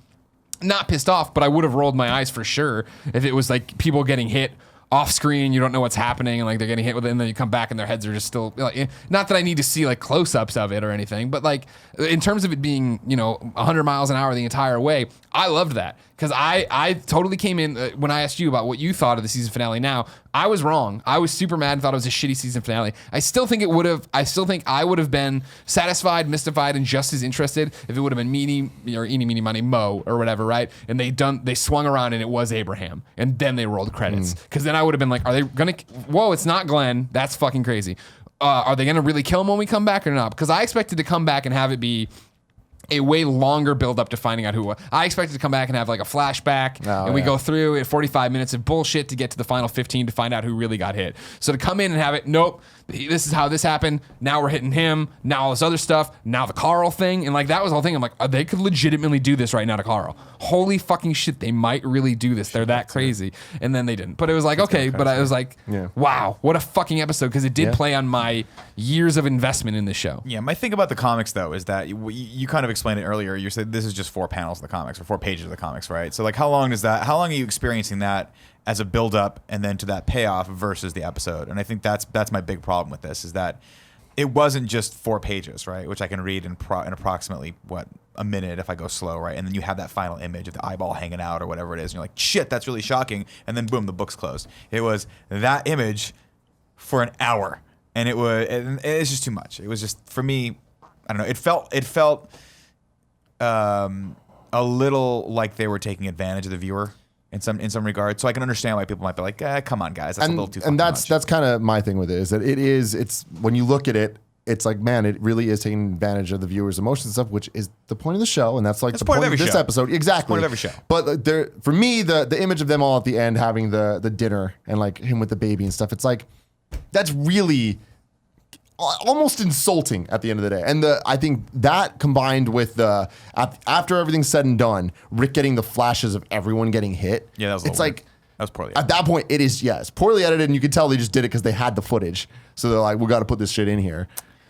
not pissed off, but I would have rolled my eyes for sure if it was like people getting hit off screen. You don't know what's happening, and like they're getting hit with it, and then you come back and their heads are just still. Like, not that I need to see like close-ups of it or anything, but like in terms of it being 100 miles an hour the entire way, I loved that because I totally came in when I asked you about what you thought of the season finale. Now I was wrong. I was super mad and thought it was a shitty season finale. I still think I still think I would have been satisfied, mystified, and just as interested if it would have been Meanie or Eeny Meeny Money Mo or whatever, right? And they swung around and it was Abraham, and then they rolled credits because then I would have been like, are they gonna? Whoa, it's not Glenn. That's fucking crazy. Are they gonna really kill him when we come back or not? Because I expected to come back and have it be a way longer build up to finding out who it was. I expected to come back and have like a flashback and we go through it 45 minutes of bullshit to get to the final 15 to find out who really got hit. So to come in and have it, nope, this is how this happened. Now we're hitting him. Now all this other stuff. Now the Carl thing. And like that was the whole thing. I'm like, they could legitimately do this right now to Carl. Holy fucking shit, they might really do this. They're that crazy. And then they didn't. But it was like, okay, but I was like, wow, what a fucking episode because it did play on my years of investment in this show. Yeah, my thing about the comics though is that you kind of explained it earlier. You said this is just 4 panels of the comics or 4 pages of the comics, right? So like how long are you experiencing that as a build up and then to that payoff versus the episode? And I think that's my big problem with this is that it wasn't just 4 pages, right? Which I can read in approximately a minute if I go slow, right? And then you have that final image of the eyeball hanging out or whatever it is, and you're like, shit, that's really shocking. And then boom, the book's closed. It was that image for an hour, and it's just too much. It was just for me, I don't know. It felt a little like they were taking advantage of the viewer in some regard. So I can understand why people might be like, come on, guys, that's a little too fucking much. That's kind of my thing with it is that it's when you look at it, it's like, man, it really is taking advantage of the viewer's emotions and stuff, which is the point of the show, and that's like the point of this episode. Exactly. The point of every show. But for me, the image of them all at the end having the dinner and like him with the baby and stuff, it's like that's really almost insulting at the end of the day. And I think that combined with after everything's said and done, Rick getting the flashes of everyone getting hit. Yeah, that was it's like that was poorly edited. At that point, it's poorly edited, and you can tell they just did it because they had the footage. So they're like, we got to put this shit in here.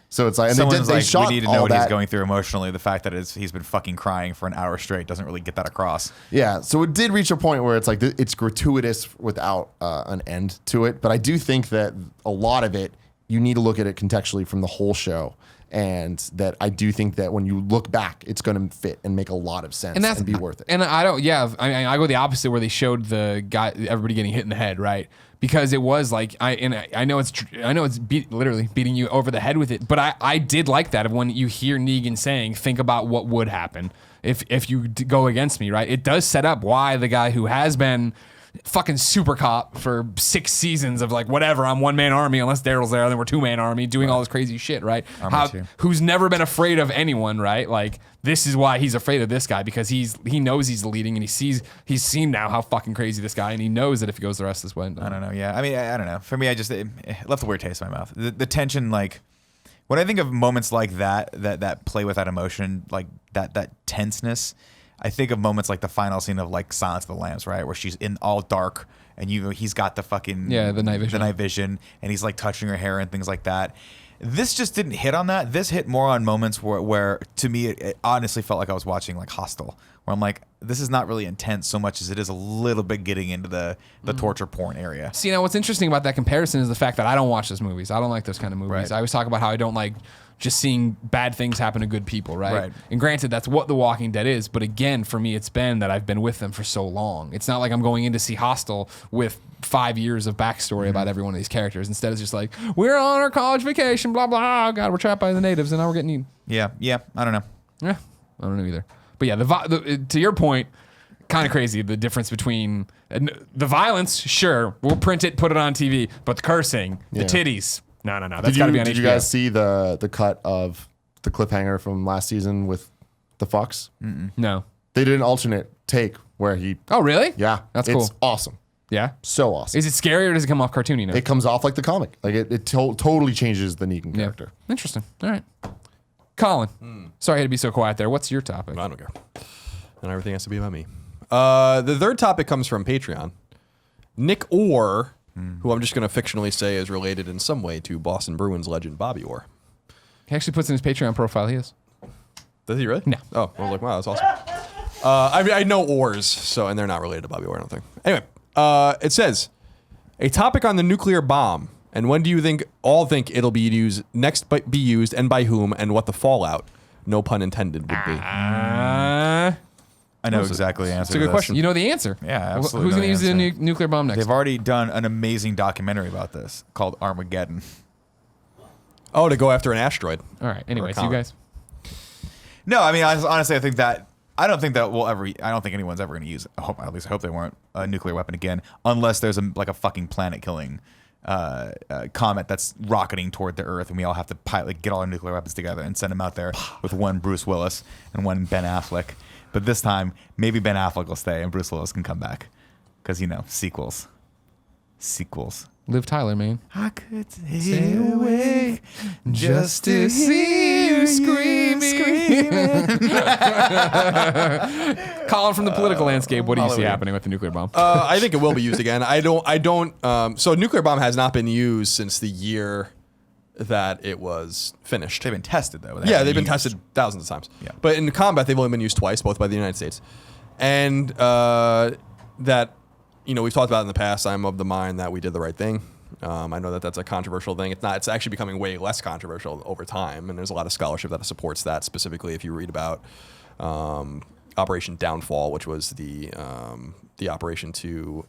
So it's like, and they shot we need to all know what that. he's going through emotionally. The fact that he's been fucking crying for an hour straight doesn't really get that across. Yeah, so it did reach a point where it's like it's gratuitous without an end to it. But I do think that a lot of it, you need to look at it contextually from the whole show. And that I do think that when you look back, it's going to fit and make a lot of sense and be worth it. And I don't, I go the opposite where they showed the guy, everybody getting hit in the head, right? Because it was like, I know it's literally beating you over the head with it, but I did like that of when you hear Negan saying, think about what would happen if you go against me, right? It does set up why the guy who has been fucking super cop for 6 seasons of like whatever, I'm one-man army unless Daryl's there, then we're 2-man army doing all this crazy shit, right? Who's never been afraid of anyone, right? Like this is why he's afraid of this guy because he knows he's leading and he's seen now how fucking crazy this guy and he knows that if he goes the rest of this way. I don't know. Yeah, I mean, I don't know. For me, it left a weird taste in my mouth. The tension, like when I think of moments like that play with that emotion, like that tenseness. I think of moments like the final scene of like Silence of the Lambs, right, where she's in all dark and he's got the fucking the night vision, and he's like touching her hair and things like that. This just didn't hit on that. This hit more on moments where to me it honestly felt like I was watching like Hostel, where I'm like, this is not really intense so much as it is a little bit getting into the torture porn area. See, now what's interesting about that comparison is the fact that I don't watch those movies. I don't like those kind of movies. Right. I always talk about how I don't like just seeing bad things happen to good people, right? And granted, that's what The Walking Dead is. But again, for me, it's been that I've been with them for so long. It's not like I'm going in to see Hostel with 5 years of backstory about every one of these characters. Instead, it's just like, we're on our college vacation, blah, blah. Oh, God, we're trapped by the natives, and now we're getting eaten. Yeah, I don't know. Yeah, I don't know either. But yeah, to your point, kind of crazy, the difference between the violence, sure, we'll print it, put it on TV, but the cursing, the titties, no. That's got to be on HBO. Did you guys see the cut of the cliffhanger from last season with the fox? No. They did an alternate take where he... Oh, really? Yeah. That's cool. It's awesome. Yeah? So awesome. Is it scary or does it come off cartoony now? It comes off like the comic. Like it totally changes the Negan character. Interesting. All right. Colin, sorry I had to be so quiet there. What's your topic? I don't care. And everything has to be about me. The third topic comes from Patreon. Nick Orr, who I'm just going to fictionally say is related in some way to Boston Bruins legend Bobby Orr. He actually puts in his Patreon profile. He is. Does he really? No. Oh, I was like, wow, that's awesome. I know Orrs, and they're not related to Bobby Orr, I don't think. Anyway, it says, A topic on the nuclear bomb. And when do you think it'll be used next? Be used, and by whom, and what the fallout, no pun intended, would be? I know exactly the answer. It's a good question. You know the answer. Yeah, absolutely. Who's know going to the use answer. the nuclear bomb next? They've already done an amazing documentary about this called Armageddon. Oh, to go after an asteroid. All right. Anyways, you comet. guys. No, I mean, honestly, I think that I don't think anyone's ever going to use. At least I hope they weren't a nuclear weapon again, unless there's a fucking planet-killing comet that's rocketing toward the Earth, and we all have to get all our nuclear weapons together and send them out there with one Bruce Willis and one Ben Affleck. But this time, maybe Ben Affleck will stay and Bruce Willis can come back, because sequels. Liv Tyler, man. I could stay awake Just to see you screaming. Colin, from the political landscape, what do you see happening with the nuclear bomb? I think it will be used again. I don't. So nuclear bomb has not been used since the year that it was finished. They've been tested though. Yeah, they've been tested thousands of times. Yeah. But in combat, they've only been used twice, both by the United States. And that, we've talked about it in the past. I'm of the mind that we did the right thing. I know that that's a controversial thing. It's not. It's actually becoming way less controversial over time, and there's a lot of scholarship that supports that. Specifically, if you read about Operation Downfall, which was the operation to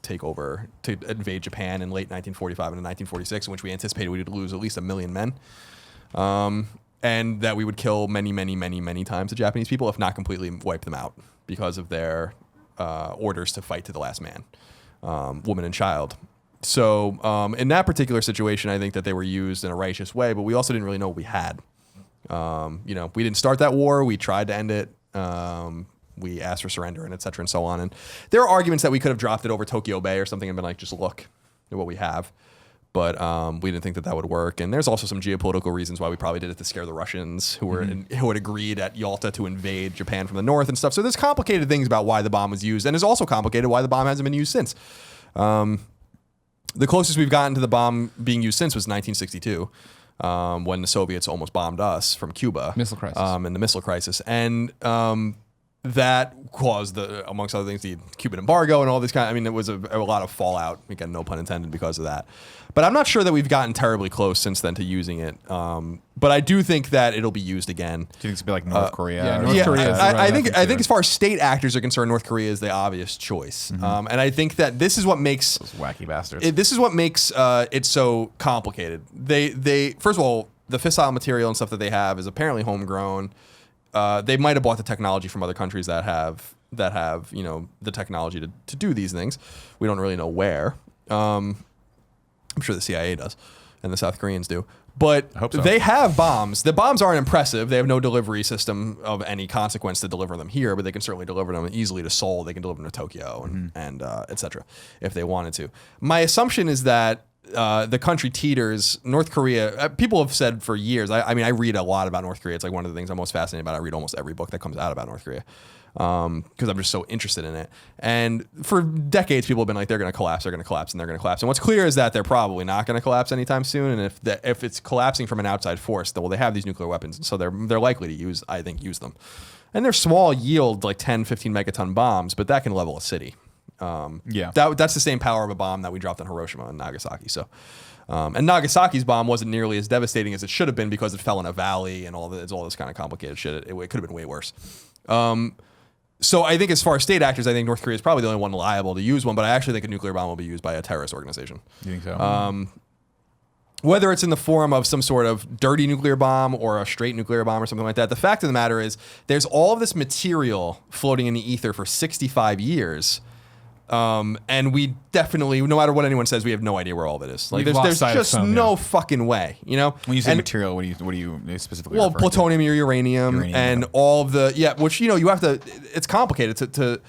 invade Japan in late 1945 and 1946, in which we anticipated we would lose at least 1 million men, and that we would kill many, many, many, many times the Japanese people, if not completely wipe them out, because of their orders to fight to the last man, woman and child. So in that particular situation, I think that they were used in a righteous way, but we also didn't really know what we had. We didn't start that war. We tried to end it. We asked for surrender and et cetera and so on. And there are arguments that we could have dropped it over Tokyo Bay or something and been like, just look at what we have. But we didn't think that would work. And there's also some geopolitical reasons why we probably did it to scare the Russians, who had agreed at Yalta to invade Japan from the north and stuff. So there's complicated things about why the bomb was used, and it's also complicated why the bomb hasn't been used since. The closest we've gotten to the bomb being used since was 1962, when the Soviets almost bombed us from Cuba. Missile crisis. In the missile crisis. And that caused, amongst other things, the Cuban embargo and all this it was a lot of fallout, again, no pun intended, because of that. But I'm not sure that we've gotten terribly close since then to using it. But I do think that it'll be used again. Do you think it's going to be like North Korea? yeah, or North something Korea like is that? right. I think as far as state actors are concerned, North Korea is the obvious choice. And I think that this is what makes Those wacky bastards. this is what makes it so complicated. They first of all, the fissile material and stuff that they have is apparently homegrown. They might have bought the technology from other countries that have the technology to do these things. We don't really know where. I'm sure the CIA does, and the South Koreans do. But I hope so. They have bombs. The bombs aren't impressive. They have no delivery system of any consequence to deliver them here, but they can certainly deliver them easily to Seoul. They can deliver them to Tokyo and et cetera, if they wanted to. My assumption is that the country teeters. North Korea, people have said for years, I read a lot about North Korea. It's like one of the things I'm most fascinated about. I read almost every book that comes out about North Korea, because I'm just so interested in it. And for decades, people have been like, they're going to collapse, and they're going to collapse. And what's clear is that they're probably not going to collapse anytime soon. And if it's collapsing from an outside force, then they have these nuclear weapons, and so they're likely to use them. And they're small yield, like 10, 15 megaton bombs, but that can level a city. That's the same power of a bomb that we dropped on Hiroshima and Nagasaki. So, and Nagasaki's bomb wasn't nearly as devastating as it should have been because it fell in a valley and all this kind of complicated shit. It could have been way worse. So I think as far as state actors, I think North Korea is probably the only one liable to use one, but I actually think a nuclear bomb will be used by a terrorist organization. You think so? Whether it's in the form of some sort of dirty nuclear bomb or a straight nuclear bomb or something like that, the fact of the matter is there's all of this material floating in the ether for 65 years. And we definitely, no matter what anyone says, we have no idea where all of it is. Like, We've there's lost sight of just some, no fucking way, when you say material, what do you specifically Well, refer to? plutonium or uranium and all of the, which, you have to, it's complicated to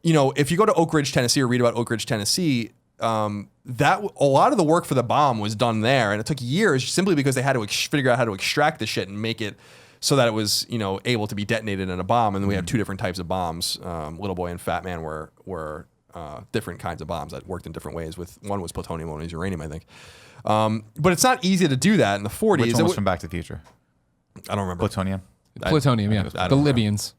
if you go to Oak Ridge, Tennessee, or read about Oak Ridge, Tennessee, that a lot of the work for the bomb was done there, and it took years simply because they had to figure out how to extract the shit and make it so that it was, able to be detonated in a bomb. And then we have two different types of bombs. Little Boy and Fat Man were different kinds of bombs that worked in different ways. One was plutonium, one was uranium, I think. But it's not easy to do that in the 40s. Which one was from Back to the Future? I don't remember. Plutonium. Plutonium, yeah. The Libyans.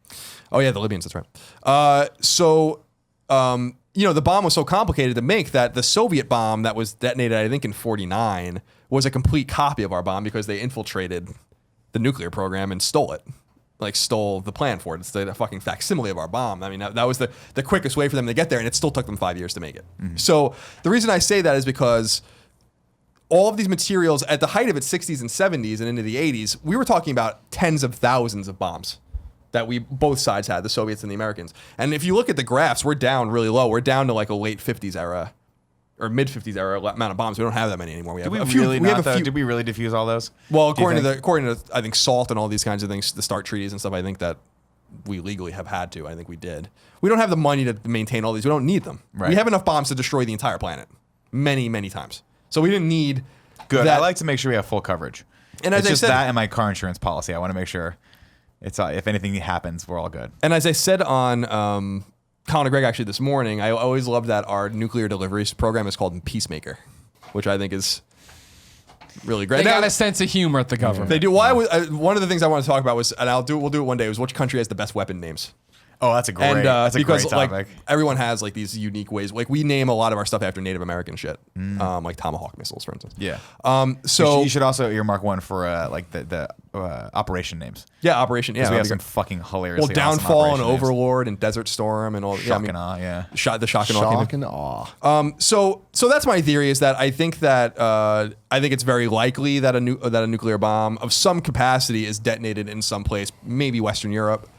Oh yeah, the Libyans. That's right. So the bomb was so complicated to make that the Soviet bomb that was detonated, I think, in 1949 was a complete copy of our bomb because they infiltrated the nuclear program and stole it. Like, stole the plan for it. It's the fucking facsimile of our bomb. I mean, that was the quickest way for them to get there, and it still took them 5 years to make it. Mm-hmm. So the reason I say that is because all of these materials, at the height of its 60s and 70s and into the 80s, we were talking about tens of thousands of bombs that both sides had, the Soviets and the Americans. And if you look at the graphs, we're down really low. We're down to like a late 50s era or mid 50s era amount of bombs. We don't have that many anymore. Did we really defuse all those? Well, according to I think SALT and all these kinds of things, the START treaties and stuff, I think that we legally have had to. I think we did. We don't have the money to maintain all these. We don't need them. Right. We have enough bombs to destroy the entire planet many, many times. So we didn't need Good. that. I like to make sure we have full coverage. And it's as just I said, that and my car insurance policy. I want to make sure it's if anything happens, we're all good. And as I said on Colin Moriarty actually this morning, I always love that our nuclear deliveries program is called Peacemaker, which I think is really great. They got a sense of humor at the government. They do. One of the things I want to talk about was, and we'll do it one day, was which country has the best weapon names. Oh, that's a great, because topic. Like, everyone has like these unique ways. Like, we name a lot of our stuff after Native American shit, like Tomahawk missiles, for instance. Yeah. So you should also earmark one for like the operation names. Yeah, operation. Yeah, we have some fucking hilarious. Well, Downfall and Overlord and Desert Storm and all. Shock and Awe, yeah. The Shock and Awe. Shock and Awe. So that's my theory, is that I think it's very likely that a nuclear bomb of some capacity is detonated in some place, maybe Western Europe.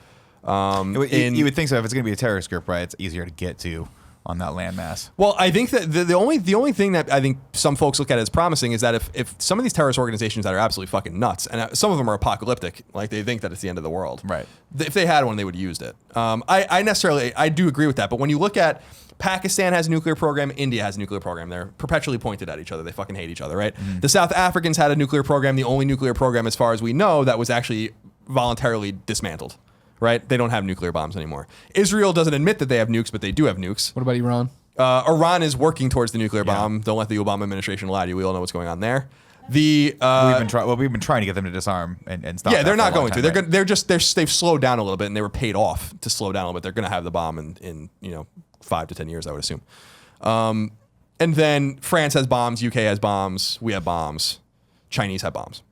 You would think so. If it's going to be a terrorist group, right? It's easier to get to on that landmass. Well, I think that the only thing that I think some folks look at as promising is that if some of these terrorist organizations that are absolutely fucking nuts, and some of them are apocalyptic, like they think that it's the end of the world. Right. If they had one, they would have used it. I do agree with that. But when you look at Pakistan has a nuclear program, India has a nuclear program. They're perpetually pointed at each other. They fucking hate each other, right? Mm. The South Africans had a nuclear program, the only nuclear program as far as we know that was actually voluntarily dismantled. Right? They don't have nuclear bombs anymore. Israel doesn't admit that they have nukes, but they do have nukes. What about Iran? Iran is working towards the nuclear bomb. Don't let the Obama administration lie to you. We all know what's going on there. We've been trying to get them to disarm and stop. Yeah, they're not going to. They've slowed down a little bit, and they were paid off to slow down a little bit. They're going to have the bomb in 5 to 10 years, I would assume. And then France has bombs. UK has bombs. We have bombs. Chinese have bombs.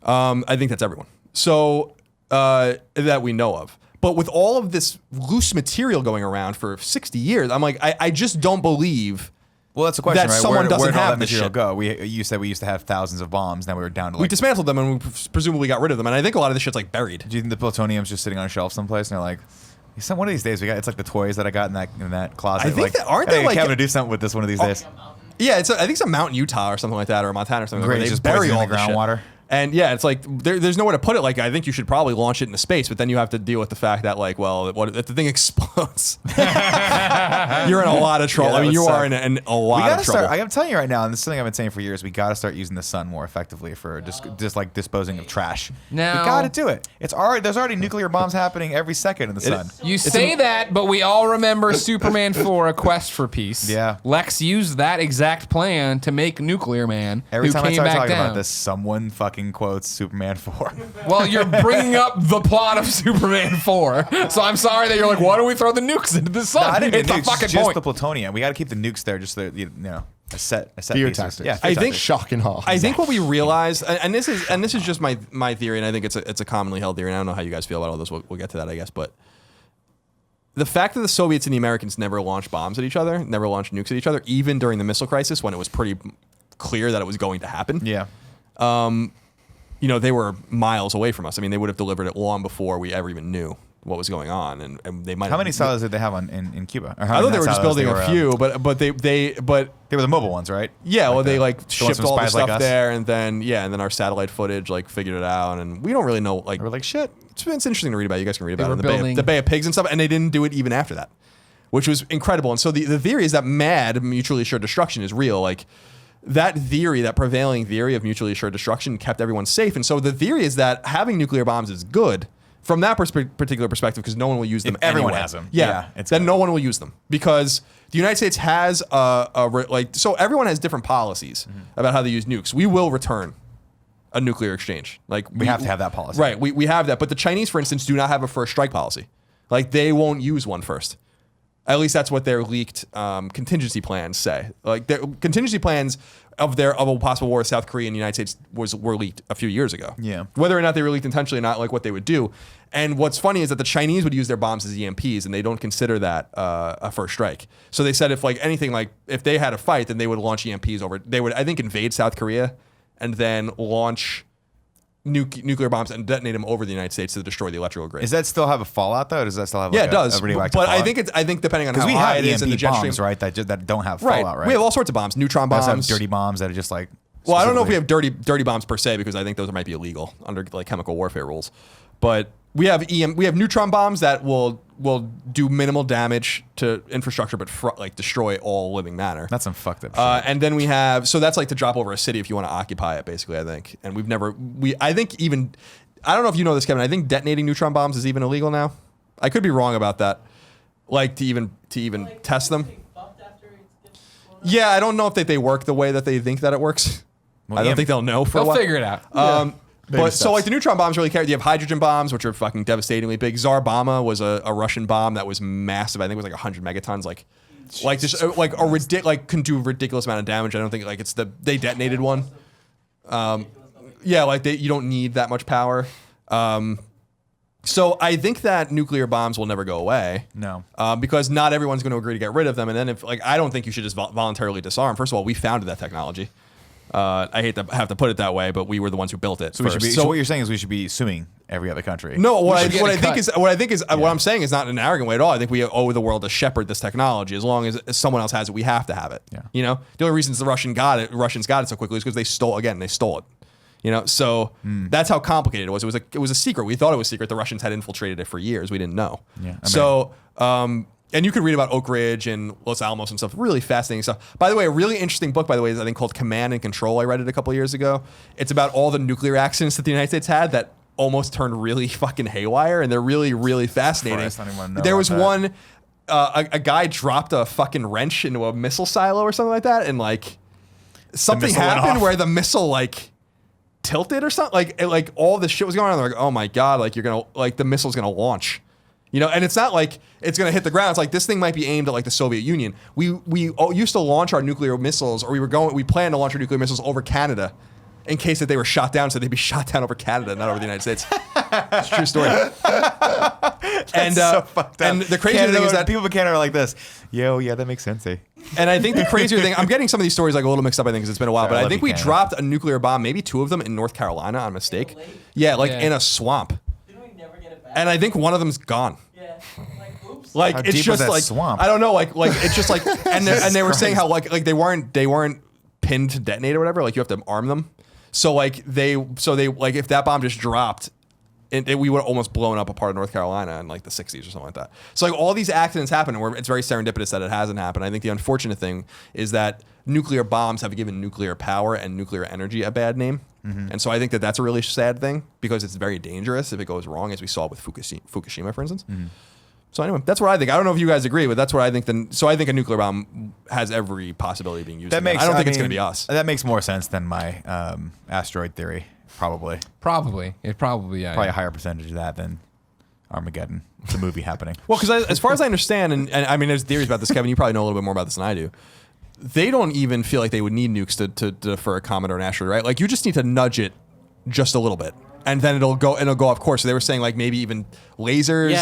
I think that's everyone. So. That we know of. But with all of this loose material going around for 60 years, I'm like, I just don't believe. Well, that's the question, that right? Someone doesn't where did all have that this material shit. go? You said we used to have thousands of bombs. Now we were down to we dismantled them and we presumably got rid of them. And I think a lot of this shit's like buried. Do you think the plutonium's just sitting on a shelf someplace? And they're like, one of these days it's like the toys that I got in that closet. I think aren't hey, they like Kevin to do something with this one of these days? Yeah, I think it's a Mountain, Utah or something like that, or Montana or something. Great, where they just bury all the groundwater. And yeah, it's like there's nowhere to put it. Like, I think you should probably launch it into space, but then you have to deal with the fact that, like, well, what if the thing explodes? You're in a lot of trouble. Yeah, I mean, you are in a lot of trouble. I'm telling you right now, and this is something I've been saying for years. We got to start using the sun more effectively for just like disposing of trash. Now, we got to do it. There's already nuclear bombs happening every second in the sun. You say that, but we all remember Superman 4: A Quest for Peace. Yeah. Lex used that exact plan to make Nuclear Man. Every who time I came start back talking down. about this, someone fucking quotes Superman 4. Well, you're bringing up the plot of Superman 4, so I'm sorry that you're like, why don't we throw the nukes into the sun? No, I didn't it's mean the nukes, fucking just point. the plutonium. We got to keep the nukes there, just the a set Fear pieces. tactics. Yeah, I think Shock and Awe. I think what we realized, and this is just my theory, and I think it's a commonly held theory, and I don't know how you guys feel about all this. We'll get to that, I guess, but the fact that the Soviets and the Americans never launched bombs at each other, never launched nukes at each other, even during the missile crisis when it was pretty clear that it was going to happen. Yeah. They were miles away from us. I mean, they would have delivered it long before we ever even knew what was going on, and they might. How many silos did they have in Cuba? I thought they were just building a few, but they were the mobile ones, right? Yeah, well, they the shipped all the spies like stuff us? there, and then our satellite footage figured it out, and we don't really know. Like, We're like, shit. it's interesting to read about. You guys can read about were it. building- The Bay of Pigs and stuff, and they didn't do it even after that, which was incredible. And so the theory is that mutually assured destruction is real. Like, that theory, that prevailing theory of mutually assured destruction, kept everyone safe. And so the theory is that having nuclear bombs is good from that particular perspective, because no one will use them. If everyone anyway. has them. Yeah, Yeah, it's then good. no one will use them, because the United States has so everyone has different policies about how they use nukes. We will return a nuclear exchange. Like, We have to have that policy. Right, we have that. But the Chinese, for instance, do not have a first strike policy. Like, they won't use one first. At least that's what their leaked contingency plans say. Like their contingency plans of a possible war with South Korea and the United States were leaked a few years ago. Yeah. Whether or not they were leaked intentionally or not, like what they would do. And what's funny is that the Chinese would use their bombs as EMPs, and they don't consider that a first strike. So they said if if they had a fight, then they would launch EMPs over. They would, I think, invade South Korea and then launch nuclear bombs and detonate them over the United States to destroy the electrical grid. Does that still have a fallout though? Or does that still have? Yeah, Like it does. A radioactive But fallout? I think depending on how we high have it is in the EMP jet bombs, stream, right? That don't have right? fallout, right? We have all sorts of bombs, neutron We also bombs, have dirty bombs that are just like. Well, I don't know if we specifically- have dirty bombs per se because I think those might be illegal under like chemical warfare rules. But we have neutron bombs that will do minimal damage to infrastructure, but like destroy all living matter. That's some fucked up shit. And then we have that's like to drop over a city if you want to occupy it, basically. I think, and I don't know if you know this, Kevin. I think detonating neutron bombs is even illegal now. I could be wrong about that. Like to even test them. Yeah, I don't know if they work the way that they think that it works. Well, I don't yeah, think they'll know for a They'll while. figure it out. But so steps. like the neutron bombs really carry. You have hydrogen bombs, which are fucking devastatingly big. Tsar Bomba was a Russian bomb that was massive. I think it was like 100 megatons. Can do a ridiculous amount of damage. I don't think like they detonated one. Yeah, you don't need that much power. So I think that nuclear bombs will never go away. No. Because not everyone's going to agree to get rid of them. And then I don't think you should just voluntarily disarm. First of all, we founded that technology. I hate to have to put it that way, but we were the ones who built it. So, so what you're saying is we should be suing every other country. No, what should get a I think is what I'm saying is not in an arrogant way at all. I think we owe the world to shepherd this technology. As long as someone else has it, we have to have it. Yeah. You know, the only reasons the Russians got it so quickly is because they stole it. You know, so that's how complicated it was. It was a secret. We thought it was secret. The Russians had infiltrated it for years. We didn't know. Yeah, And you could read about Oak Ridge and Los Alamos and stuff. Really fascinating stuff. By the way, a really interesting book, is I think called Command and Control. I read it a couple years ago. It's about all the nuclear accidents that the United States had that almost turned really fucking haywire, and they're really, really fascinating. Christ, I don't even wanna know There was about one, a guy dropped a fucking wrench into a missile silo or something like that, and something missile went happened off. where the missile tilted or something. Like all this shit was going on. They're like, oh my god, the missile's gonna launch. You know, and it's not like it's going to hit the ground. It's like this thing might be aimed at the Soviet Union. We used to launch our nuclear missiles, or we planned to launch our nuclear missiles over Canada in case that they were shot down, so they'd be shot down over Canada, not over the United States. It's a true story. And so fucked up. And the crazy thing is that people in Canada are like this. Yo, yeah, that makes sense. Eh? And I think the crazier thing, I'm getting some of these stories a little mixed up, I think, because it's been a while, Sorry, but I I love think you, we Canada. dropped a nuclear bomb, maybe 2 of them in North Carolina on mistake. Yeah, Yeah. in a swamp. Didn't we never get it back? And I think one of them's gone. Yeah. Oops. How It's deep just was that like swamp? I don't know, it's just and they were saying how they weren't pinned to detonate or whatever. You have to arm them. So if that bomb just dropped, we would have almost blown up a part of North Carolina in the 60s or something like that. So all these accidents happen, and it's very serendipitous that it hasn't happened. I think the unfortunate thing is that nuclear bombs have given nuclear power and nuclear energy a bad name. And so I think that that's a really sad thing because it's very dangerous if it goes wrong, as we saw with Fukushima, for instance. So anyway, that's what I think. I don't know if you guys agree, but that's what I think. So I think a nuclear bomb has every possibility of being used. I don't think it's going to be us. That makes more sense than my asteroid theory. Probably Probably. Yeah. probably a higher percentage of that than Armageddon. It's a movie happening. Well, because as far as I understand, and I mean, there's theories about this, Kevin. You probably know a little bit more about this than I do. They don't even feel like they would need nukes to defer a comet or an asteroid, right? You just need to nudge it just a little bit, and then it'll go off course. So they were saying maybe even lasers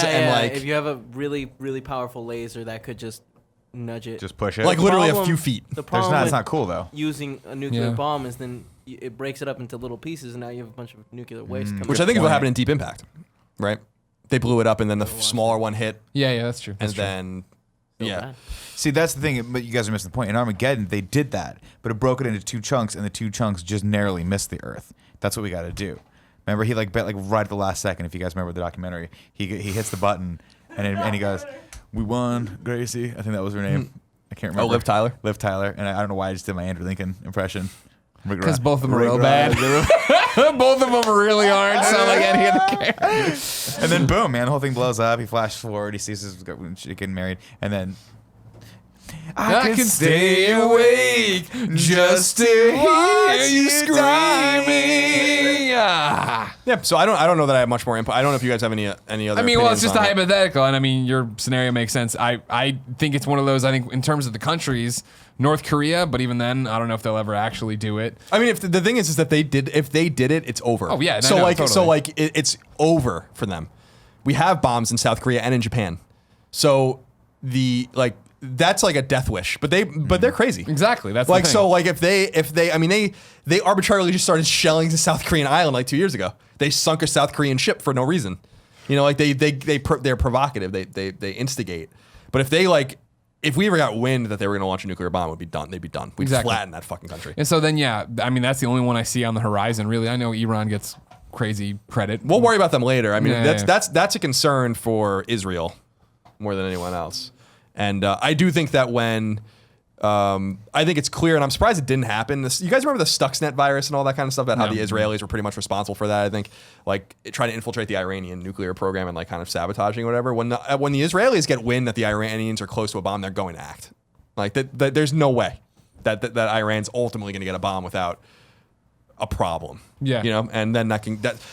if you have a really, really powerful laser that could just nudge it. Just push it. literally a Problem- few feet. The problem it's with not cool though. using a nuclear Yeah. bomb is then it breaks it up into little pieces, and now you have a bunch of nuclear waste coming Which out. I think is what point. happened in Deep Impact, right? They blew it up, and then the smaller one hit, Yeah, that's true. and That's true. then So yeah. bad. See, that's the thing, but you guys are missing the point. In Armageddon, they did that, but it broke it into 2 chunks, and the 2 chunks just narrowly missed the Earth. That's what we got to do. Remember, he bet right at the last second. If you guys remember the documentary, he hits the button, and he goes, "We won, Gracie." I think that was her name. I can't remember. Liv Tyler. Liv Tyler, and I don't know why I just did my Andrew Lincoln impression. Because both of them are real bad. Both of them really aren't. So any of the characters. And then boom, man, the whole thing blows up. He flashes forward. He sees his chick getting married, and then I can stay awake just to hear you screaming. Yeah. Yeah. So I don't know that I have much more input. I don't know if you guys have any other. I mean, well, it's opinions just a on it. hypothetical, and I mean, your scenario makes sense. I think it's one of those. I think in terms of the countries, North Korea, but even then, I don't know if they'll ever actually do it. I mean, if the thing is that if they did it, it's over. Oh, yeah, So no, like totally. it's over for them. We have bombs in South Korea and in Japan. So that's like a death wish, but they're crazy. Exactly. That's Like the thing. so like if they I mean they arbitrarily just started shelling the South Korean island like 2 years ago. They sunk a South Korean ship for no reason. You know, like they're provocative. They instigate. But if we ever got wind that they were going to launch a nuclear bomb, it would be done. They'd be done. We'd Exactly. flatten that fucking country. And so then, yeah, I mean, that's the only one I see on the horizon. Really, I know Iran gets crazy credit. We'll worry about them later. I mean, Yeah, that's a concern for Israel more than anyone else. And I do think that when I think it's clear, and I'm surprised it didn't happen. You guys remember the Stuxnet virus and all that kind of stuff about how No. the Israelis were pretty much responsible for that? I think trying to infiltrate the Iranian nuclear program and like kind of sabotaging or whatever. When the Israelis get wind that the Iranians are close to a bomb, they're going to act. Like that there's no way that Iran's ultimately going to get a bomb without a problem. Yeah. You know, and then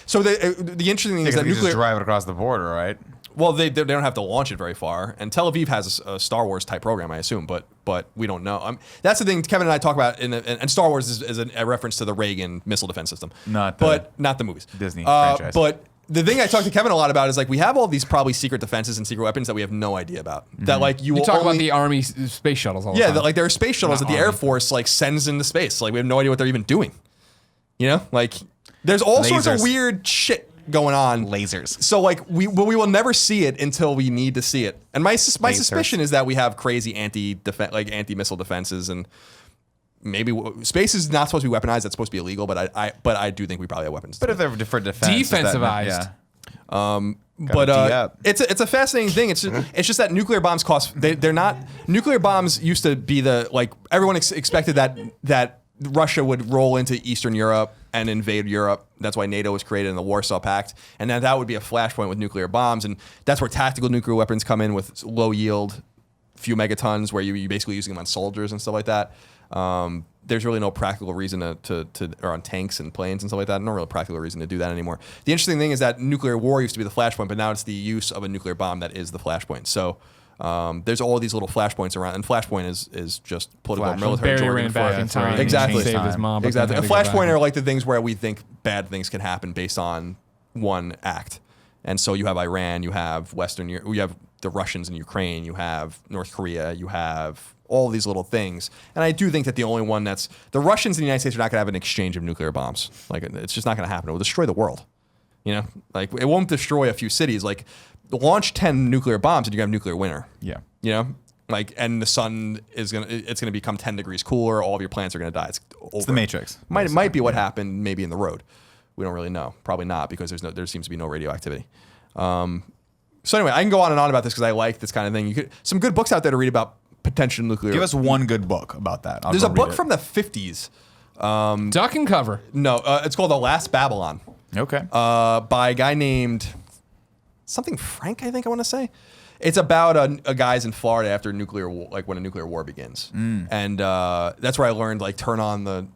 so the interesting thing is that You nuclear. just drive it across the border, right? Well, they don't have to launch it very far, and Tel Aviv has a Star Wars type program, I assume, but we don't know. That's the thing Kevin and I talk about, and Star Wars is a reference to the Reagan missile defense system, not the movies, Disney franchise. But the thing I talk to Kevin a lot about is like we have all these probably secret defenses and secret weapons that we have no idea about. That like you You will talk about only- the Army space shuttles all the time. that like there are space shuttles Not that the Air Army. Force like sends into space. Like we have no idea what they're even doing. You know, like there's all sorts of Lasers. weird shit going on. Lasers. So like we will never see it until we need to see it. And my suspicion is that we have crazy anti-missile defenses, and maybe space is not supposed to be weaponized. That's supposed to be illegal. But I do think we probably have weapons. But if they're for defense, is that- Defensivized. yeah. But D-up. it's a fascinating thing. It's just that nuclear bombs cost. They're not nuclear bombs. Used to be everyone expected that Russia would roll into Eastern Europe and invade Europe. That's why NATO was created in the Warsaw Pact, and then that would be a flashpoint with nuclear bombs, and that's where tactical nuclear weapons come in with low yield, few megatons, where you basically using them on soldiers and stuff like that. There's really no practical reason to or on tanks and planes and stuff like that. No real practical reason to do that anymore. The interesting thing is that nuclear war used to be the flashpoint, but now it's the use of a nuclear bomb that is the flashpoint. So there's all these little flashpoints around, and flashpoint is just political Flash. military Barry jargon ran for back it. in time. Exactly. And saved his mom. but Exactly. A then had to go flashpoint back. are like the things where we think bad things can happen based on one act. And so you have Iran, you have Western Europe, you have the Russians in Ukraine, you have North Korea, you have all these little things. And I do think that the only one the Russians and the United States are not going to have an exchange of nuclear bombs. Like it's just not going to happen. It will destroy the world. You know, like it won't destroy a few cities. Like launch 10 nuclear bombs and you have nuclear winter. Yeah. You know, like, and the sun it's going to become 10 degrees cooler. All of your plants are going to die. It's over. It's the Matrix. Might be what happened maybe in the road. We don't really know. Probably not, because there seems to be no radioactivity. So anyway, I can go on and on about this because I like this kind of thing. Some good books out there to read about potential nuclear. Give us one good book about that. There's a book from the 50s. Duck and cover. No, it's called The Last Babylon. Okay. By a guy named something Frank, I think I want to say. It's about a guys in Florida after nuclear war, like when a nuclear war begins, and that's where I learned like turn on the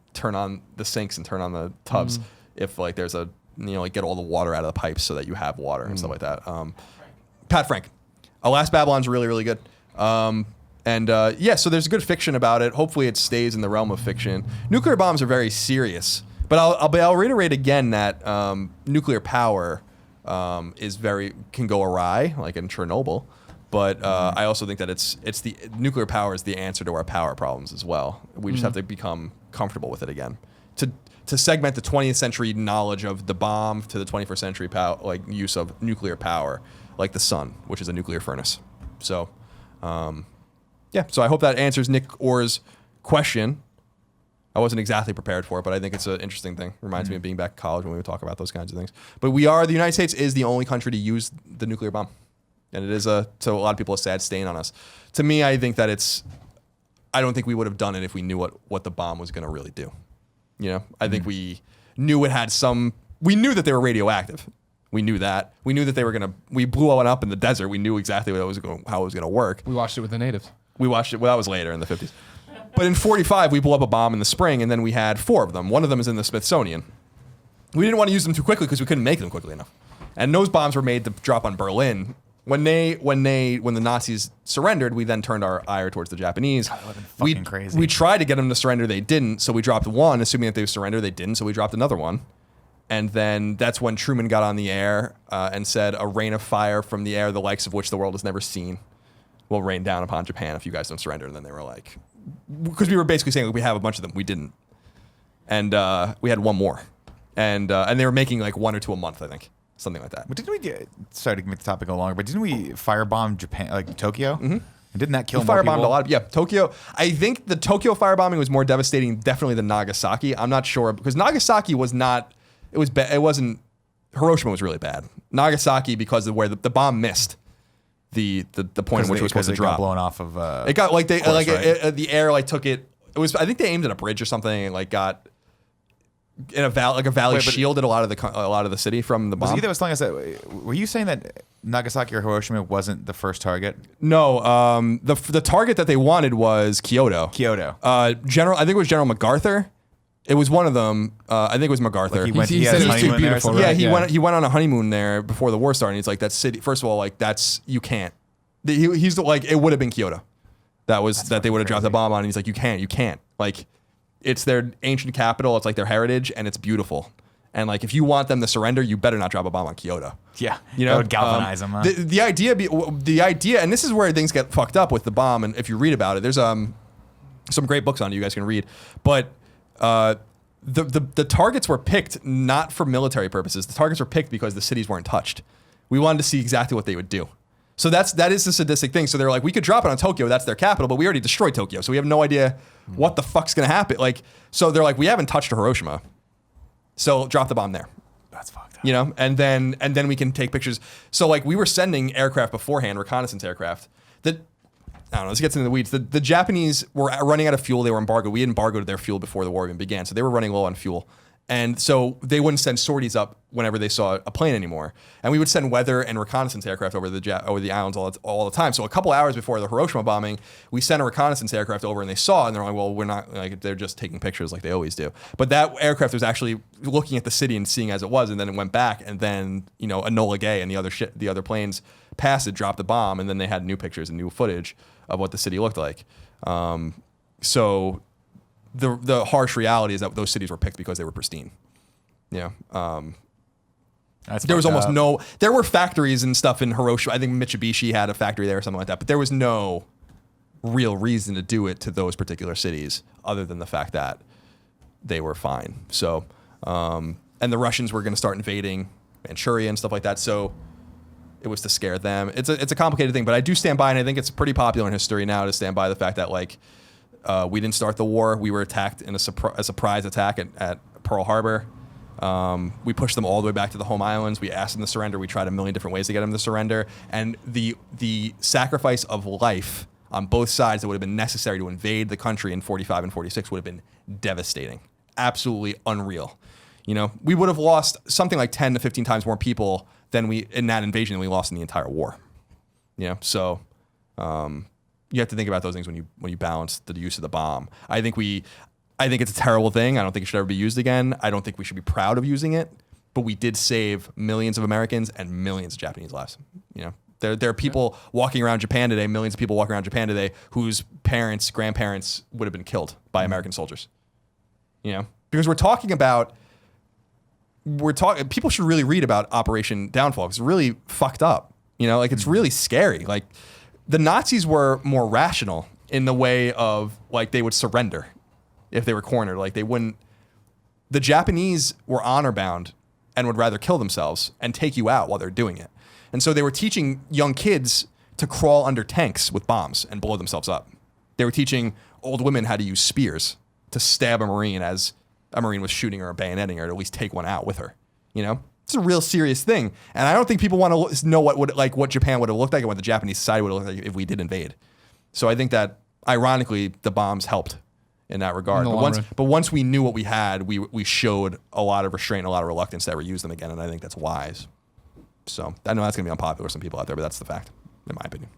sinks and turn on the tubs if like there's like get all the water out of the pipes so that you have water and stuff like that. Pat Frank, Last Babylon's really really good. So there's good fiction about it. Hopefully it stays in the realm of fiction. Nuclear bombs are very serious, but I'll reiterate again that nuclear power can go awry, like in Chernobyl. But I also think that it's the nuclear power is the answer to our power problems as well. We just have to become comfortable with it again. To segment the 20th century knowledge of the bomb to the 21st century use of nuclear power, like the sun, which is a nuclear furnace. So, so I hope that answers Nick Orr's question. I wasn't exactly prepared for it, but I think it's an interesting thing. Reminds me of being back in college when we would talk about those kinds of things. But the United States is the only country to use the nuclear bomb. And it is to a lot of people, a sad stain on us. To me, I think that I don't think we would have done it if we knew what the bomb was going to really do. You know, I think we knew we knew that they were radioactive. We knew that. We knew that we blew one up in the desert. We knew exactly how it was going to work. We watched it with the natives. We watched it. Well, that was later in the 50s. But in 45, we blew up a bomb in the spring, and then we had 4 of them. One of them is in the Smithsonian. we didn't want to use them too quickly because we couldn't make them quickly enough. And those bombs were made to drop on Berlin. When the Nazis surrendered, we then turned our ire towards the Japanese. that would've been fucking crazy. We tried to get them to surrender, they didn't. So we dropped one, assuming that they would surrender. They didn't, so we dropped another one. And then that's when Truman got on the air and said, "A rain of fire from the air, the likes of which the world has never seen, will rain down upon Japan if you guys don't surrender." And then they were like, because we were basically saying, like, we have a bunch of them, we didn't, and we had one more, and they were making like 1 or 2 a month, I think. Something like that. But didn't we sorry to make the topic go longer, but didn't we firebomb Japan, like Tokyo? Mm-hmm. And didn't that kill more people? Firebombed a lot. Yeah, Tokyo. I think the Tokyo firebombing was more devastating, definitely, than Nagasaki. I'm not sure because Nagasaki was not. It was. It wasn't. Hiroshima was really bad. Nagasaki, because of where the bomb missed the point in which it was supposed to drop. Got blown off of. It got like they course, like right. the air like took it. It was. I think they aimed at a bridge or something and like got. In a valley shielded a lot of the city from the bomb. Was he that was telling us that? Were you saying that Nagasaki or Hiroshima wasn't the first target? No, the target that they wanted was Kyoto. I think it was General MacArthur. It was one of them. I think it was MacArthur. Like He had said his it was too honeymoon there or beautiful, something? right? Yeah, he went on a honeymoon there before the war started. And he's like, that city. First of all, like you can't. He's the, like, it would have been Kyoto. That they would have dropped the bomb on. And he's like, you can't. Like, it's their ancient capital. It's like their heritage, and it's beautiful. And like, if you want them to surrender, you better not drop a bomb on Kyoto. Yeah, you know, that would galvanize them. Huh? The idea, and this is where things get fucked up with the bomb. And if you read about it, there's some great books on it you guys can read. But the targets were picked not for military purposes. The targets were picked because the cities weren't touched. We wanted to see exactly what they would do. So that is the sadistic thing. So they're like, we could drop it on Tokyo, that's their capital, but we already destroyed Tokyo, so we have no idea what the fuck's gonna happen. Like, so they're like, we haven't touched Hiroshima, so drop the bomb there. That's fucked up. You know, and then we can take pictures. So like, we were sending aircraft beforehand, reconnaissance aircraft. That I don't know. This gets into the weeds. The Japanese were running out of fuel. They were embargoed. We embargoed their fuel before the war even began, so they were running low on fuel. And so they wouldn't send sorties up whenever they saw a plane anymore. And we would send weather and reconnaissance aircraft over the islands all the time. So a couple hours before the Hiroshima bombing, we sent a reconnaissance aircraft over, and they saw it, and they're like, well, we're not, like, they're just taking pictures like they always do. But that aircraft was actually looking at the city and seeing as it was, and then it went back, and then, you know, Enola Gay and the other planes passed it, dropped the bomb, and then they had new pictures and new footage of what the city looked like. So the harsh reality is that those cities were picked because they were pristine. Yeah. There was almost no. There were factories and stuff in Hiroshima. I think Mitsubishi had a factory there or something like that. But there was no real reason to do it to those particular cities, other than the fact that they were fine. So, and the Russians were going to start invading Manchuria and stuff like that. So it was to scare them. It's a complicated thing, but I do stand by, and I think it's pretty popular in history now to stand by the fact that, like, we didn't start the war. We were attacked in a surprise attack at Pearl Harbor. We pushed them all the way back to the home islands. We asked them to surrender. We tried a million different ways to get them to surrender. And the sacrifice of life on both sides that would have been necessary to invade the country in 45 and 46 would have been devastating. Absolutely unreal. You know, we would have lost something like 10 to 15 times more people in that invasion than we lost in the entire war. You know, so you have to think about those things when you balance the use of the bomb. I think it's a terrible thing. I don't think it should ever be used again. I don't think we should be proud of using it, but we did save millions of Americans and millions of Japanese lives. You know, there are people walking around Japan today, millions of people walking around Japan today, whose parents, grandparents would have been killed by American soldiers. You know, because people should really read about Operation Downfall. It's really fucked up. You know, like, it's really scary. Like, the Nazis were more rational in the way of, like, they would surrender if they were cornered. Like, they wouldn't. The Japanese were honor bound and would rather kill themselves and take you out while they're doing it. And so they were teaching young kids to crawl under tanks with bombs and blow themselves up. They were teaching old women how to use spears to stab a Marine as a Marine was shooting her or bayoneting her, to at least take one out with her. You know, it's a real serious thing. And I don't think people want to know what Japan would have looked like and what the Japanese society would have looked like if we did invade. So I think that, ironically, the bombs helped in that regard. But once we knew what we had, we showed a lot of restraint, a lot of reluctance to ever use them again, and I think that's wise. So I know that's going to be unpopular with some people out there, but that's the fact, in my opinion.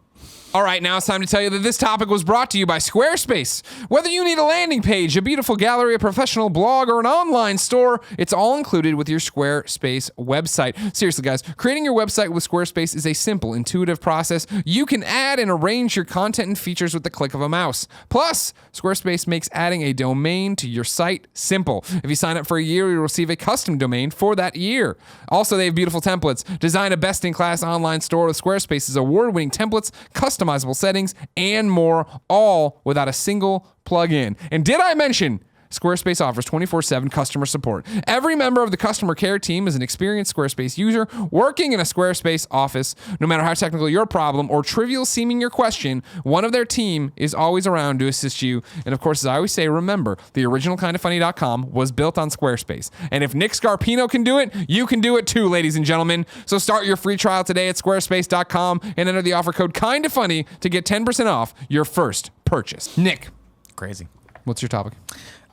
All right, now it's time to tell you that this topic was brought to you by Squarespace. Whether you need a landing page, a beautiful gallery, a professional blog, or an online store, it's all included with your Squarespace website. Seriously, guys, creating your website with Squarespace is a simple, intuitive process. You can add and arrange your content and features with the click of a mouse. Plus, Squarespace makes adding a domain to your site simple. If you sign up for a year, you'll receive a custom domain for that year. Also, they have beautiful templates. Design a best-in-class online store with Squarespace's award-winning templates, customizable settings, and more, all without a single plug-in. And did I mention Squarespace offers 24/7 customer support? Every member of the customer care team is an experienced Squarespace user working in a Squarespace office. No matter how technical your problem or trivial seeming your question, one of their team is always around to assist you. And of course, as I always say, remember, the original kindoffunny.com was built on Squarespace. And if Nick Scarpino can do it, you can do it too, ladies and gentlemen. So start your free trial today at squarespace.com and enter the offer code kindoffunny to get 10% off your first purchase. Nick, Crazy. what's your topic?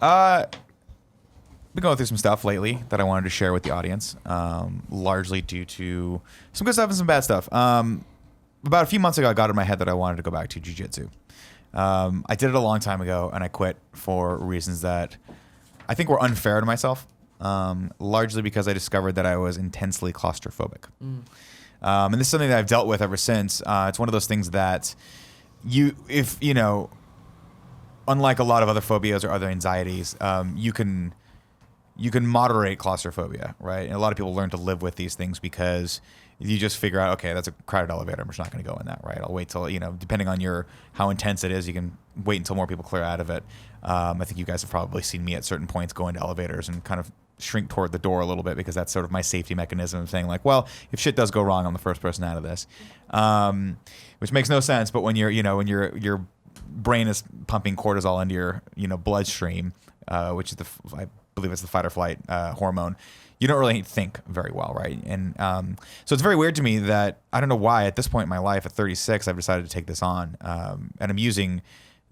Been going through some stuff lately that I wanted to share with the audience, largely due to some good stuff and some bad stuff. About a few months ago, I got in my head that I wanted to go back to Jiu-jitsu. I did it a long time ago, and I quit for reasons that I think were unfair to myself, largely because I discovered that I was intensely claustrophobic. And this is something that I've dealt with ever since. It's one of those things that unlike a lot of other phobias or other anxieties, you can moderate claustrophobia, right? And a lot of people learn to live with these things because you just figure out, okay, that's a crowded elevator. I'm just not going to go in that, right? I'll wait till, depending on how intense it is, you can wait until more people clear out of it. I think you guys have probably seen me at certain points go into elevators and kind of shrink toward the door a little bit because that's sort of my safety mechanism of saying like, well, if shit does go wrong, I'm the first person out of this, which makes no sense. But when your brain is pumping cortisol into your bloodstream, which is I believe it's the fight or flight hormone, you don't really think very well, right? And so it's very weird to me that I don't know why at this point in my life at 36 I've decided to take this on, and I'm using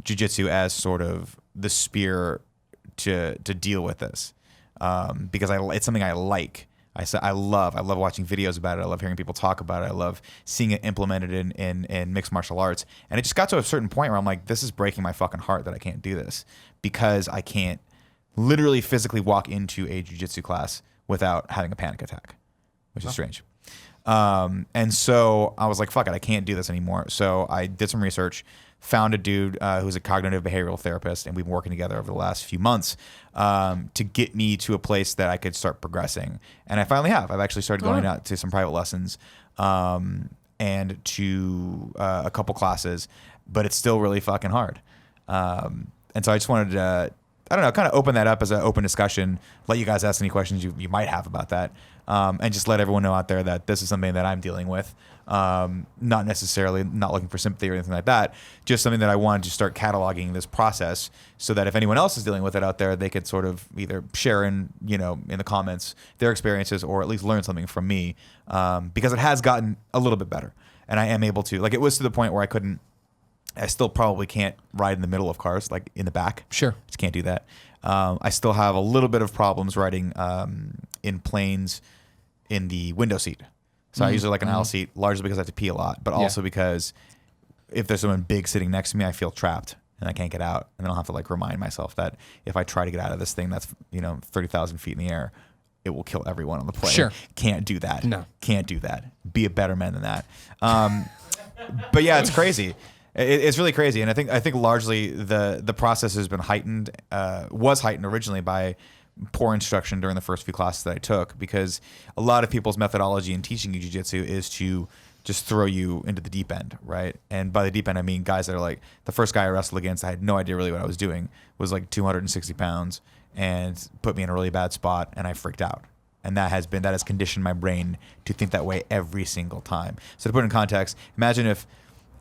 jiu-jitsu as sort of the spear to deal with this, because it's something I like. I love watching videos about it. I love hearing people talk about it. I love seeing it implemented in mixed martial arts. And it just got to a certain point where I'm like, this is breaking my fucking heart that I can't do this because I can't literally physically walk into a jiu-jitsu class without having a panic attack, which is strange. And so I was like, fuck it, I can't do this anymore. So I did some research, found a dude who's a cognitive behavioral therapist, and we've been working together over the last few months to get me to a place that I could start progressing. And I finally have. I've actually started going out to some private lessons and to a couple classes, but it's still really fucking hard. And so I just wanted to, I don't know, kind of open that up as an open discussion, let you guys ask any questions you might have about that, and just let everyone know out there that this is something that I'm dealing with. Not necessarily not looking for sympathy or anything like that, just something that I wanted to start cataloging this process so that if anyone else is dealing with it out there, they could sort of either share in the comments their experiences or at least learn something from me, because it has gotten a little bit better. And I am able to, like, it was to the point where I still probably can't ride in the middle of cars, like in the back. Sure. Just can't do that. I still have a little bit of problems riding in planes in the window seat. So I usually like an aisle seat, largely because I have to pee a lot, but also because if there's someone big sitting next to me, I feel trapped and I can't get out. And then I'll have to like remind myself that if I try to get out of this thing that's 30,000 feet in the air, it will kill everyone on the plane. Sure. Can't do that. No. Can't do that. Be a better man than that. But yeah, it's crazy. It's really crazy, and I think largely the process has been heightened. Was heightened originally by poor instruction during the first few classes that I took, because a lot of people's methodology in teaching you jiu-jitsu is to just throw you into the deep end, right? And by the deep end, I mean guys that are like, the first guy I wrestled against, I had no idea really what I was doing, was like 260 pounds and put me in a really bad spot, and I freaked out. And that has conditioned my brain to think that way every single time. So to put it in context, imagine if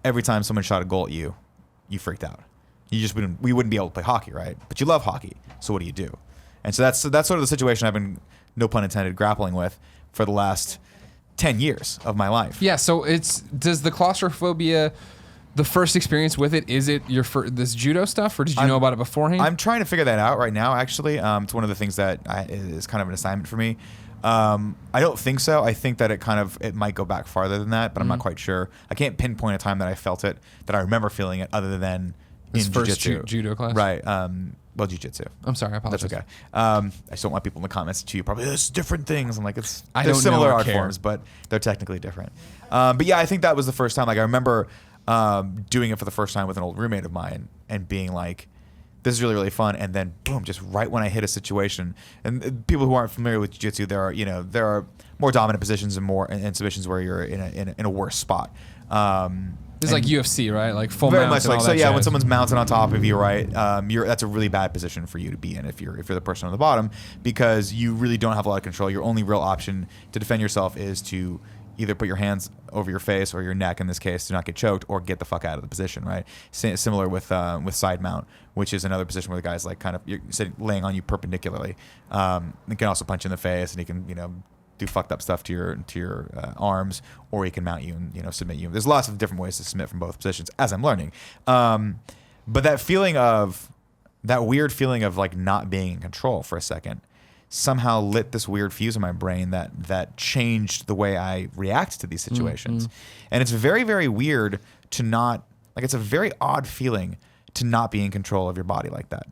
every time someone shot a goal at you, you freaked out. We wouldn't be able to play hockey, right? But you love hockey, so what do you do? And so that's sort of the situation I've been, no pun intended, grappling with for the last 10 years of my life. Yeah. So does the claustrophobia, the first experience with it, is it this judo stuff, or did you know about it beforehand? I'm trying to figure that out right now. Actually, it's one of the things that is kind of an assignment for me. I don't think so. I think that it might go back farther than that, but I'm not Mm-hmm. quite sure. I can't pinpoint a time that I felt it, that I remember feeling it, other than His in first jiu-jitsu. judo class? Right. Well, jiu-jitsu. I'm sorry, I apologize. That's okay. I just don't want people in the comments to you probably there's different things. I'm like, they're don't know similar or art care. forms, but they're technically different. But yeah, I think that was the first time. Like I remember doing it for the first time with an old roommate of mine and being like, this is really, really fun. And then boom, just right when I hit a situation, and people who aren't familiar with jiu-jitsu, there are more dominant positions and submissions where you're in a worse spot. This is like UFC, right? Like full Very mount much and like all so. that Yeah, jazz. when someone's mounted on top of you, right? That's a really bad position for you to be in if you're the person on the bottom, because you really don't have a lot of control. Your only real option to defend yourself is to either put your hands over your face or your neck, in this case, to not get choked, or get the fuck out of the position, right? Similar with side mount, which is another position where the guy's like kind of you're sitting, laying on you perpendicularly. He can also punch you in the face, and he can do fucked up stuff to your arms, or he can mount you and submit you. There's lots of different ways to submit from both positions, as I'm learning. But that weird feeling of like not being in control for a second somehow lit this weird fuse in my brain that changed the way I react to these situations. And it's very, very weird to not, like, it's a very odd feeling to not be in control of your body like that,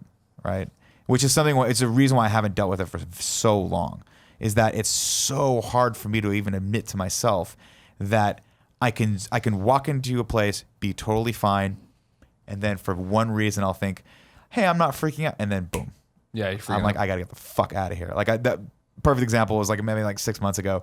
right? Which is something, it's a reason why I haven't dealt with it for so long, is that it's so hard for me to even admit to myself that I can walk into a place, be totally fine, and then for one reason I'll think, hey, I'm not freaking out, and then boom. Yeah, you're freaking I'm like, out. I gotta get the fuck out of here. Like that perfect example was like maybe like 6 months ago.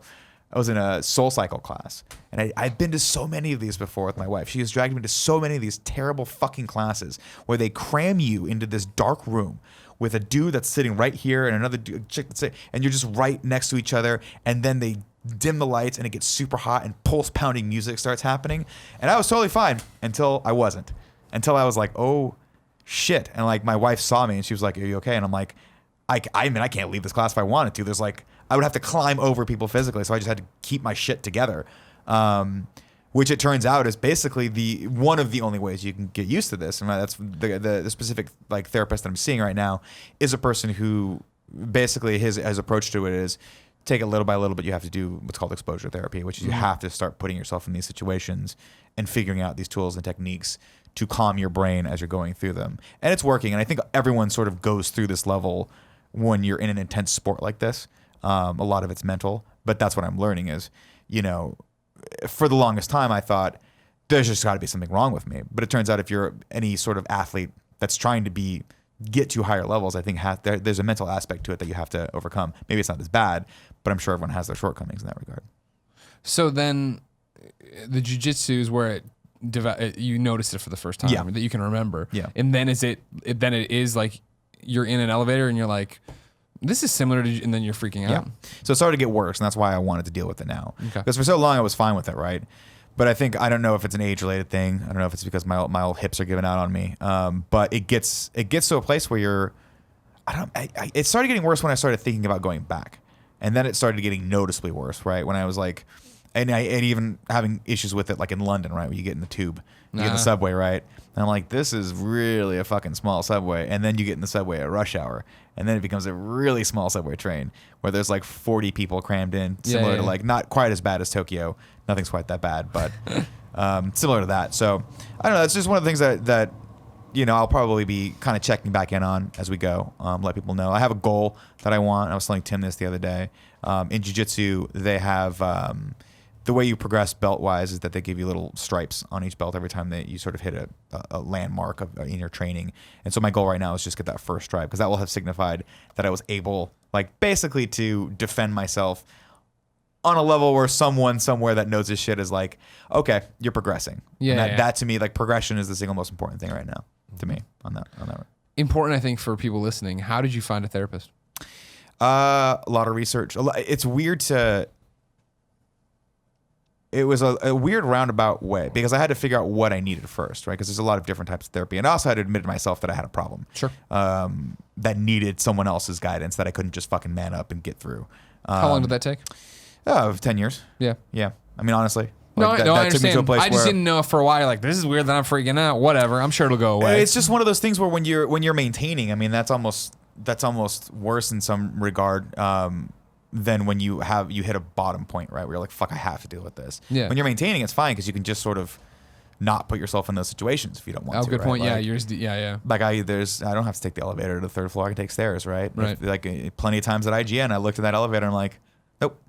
I was in a Soul Cycle class, and I've been to so many of these before with my wife. She has dragged me to so many of these terrible fucking classes where they cram you into this dark room with a dude that's sitting right here and another chick that's and you're just right next to each other, and then they dim the lights and it gets super hot and pulse pounding music starts happening, and I was totally fine until I wasn't. Until I was like, oh shit. And like my wife saw me and she was like, are you okay? And I'm like, I can't leave this class if I wanted to. There's like, I would have to climb over people physically. So I just had to keep my shit together. Which it turns out is basically one of the only ways you can get used to this. And that's the specific like therapist that I'm seeing right now is a person who basically his approach to it is take it little by little, but you have to do what's called exposure therapy, which is you have to start putting yourself in these situations and figuring out these tools and techniques to calm your brain as you're going through them. And it's working. And I think everyone sort of goes through this level when you're in an intense sport like this. A lot of it's mental, but that's what I'm learning is, for the longest time, I thought there's just got to be something wrong with me. But it turns out if you're any sort of athlete that's trying to get to higher levels, I think there's a mental aspect to it that you have to overcome. Maybe it's not as bad, but I'm sure everyone has their shortcomings in that regard. So then the jiu-jitsu is where you noticed it for the first time, Yeah. that you can remember. Yeah. And then it is like you're in an elevator and you're like, this is similar to, and then you're freaking out. Yeah. So it started to get worse, and that's why I wanted to deal with it now. Okay. Because for so long I was fine with it, right? But I don't know if it's an age-related thing. I don't know if it's because my old hips are giving out on me. But it gets to a place where it started getting worse when I started thinking about going back, and then it started getting noticeably worse, right? When I was like, and even having issues with it, like in London, right, where you get in the tube, you get in the subway, right? And I'm like, this is really a fucking small subway. And then you get in the subway at rush hour, and then it becomes a really small subway train where there's like 40 people crammed in, similar to like not quite as bad as Tokyo. Nothing's quite that bad, but similar to that. So I don't know. That's just one of the things that I'll probably be kind of checking back in on as we go. Let people know. I have a goal that I want. I was telling Tim this the other day. In jiu-jitsu, they have the way you progress belt-wise is that they give you little stripes on each belt every time that you sort of hit a landmark in your training. And so my goal right now is just get that first stripe, because that will have signified that I was able, like, basically to defend myself on a level where someone somewhere that knows this shit is like, okay, you're progressing. Yeah, And that to me, like, progression is the single most important thing right now to me on that. Important, I think, for people listening. How did you find a therapist? A lot of research. It's weird it was a weird roundabout way, because I had to figure out what I needed first, right? Because there's a lot of different types of therapy. And I also had to admit to myself that I had a problem. Sure. That needed someone else's guidance that I couldn't just fucking man up and get through. How long did that take? 10 years. Yeah. Yeah. I mean, honestly. No, Like, I took me to a understand. place I just where- didn't know for a while. Like, this is weird that I'm freaking out. Whatever. I'm sure it'll go away. It's just one of those things where when you're maintaining, I mean, that's almost worse in some regard. than when you hit a bottom point, right? Where you're like, fuck, I have to deal with this. Yeah. When you're maintaining, it's fine because you can just sort of not put yourself in those situations if you don't want to. Good right? point. Like, Yeah. Like I don't have to take the elevator to the third floor. I can take stairs, right? Right. Like plenty of times at IGN, I looked at that elevator and I'm like, nope.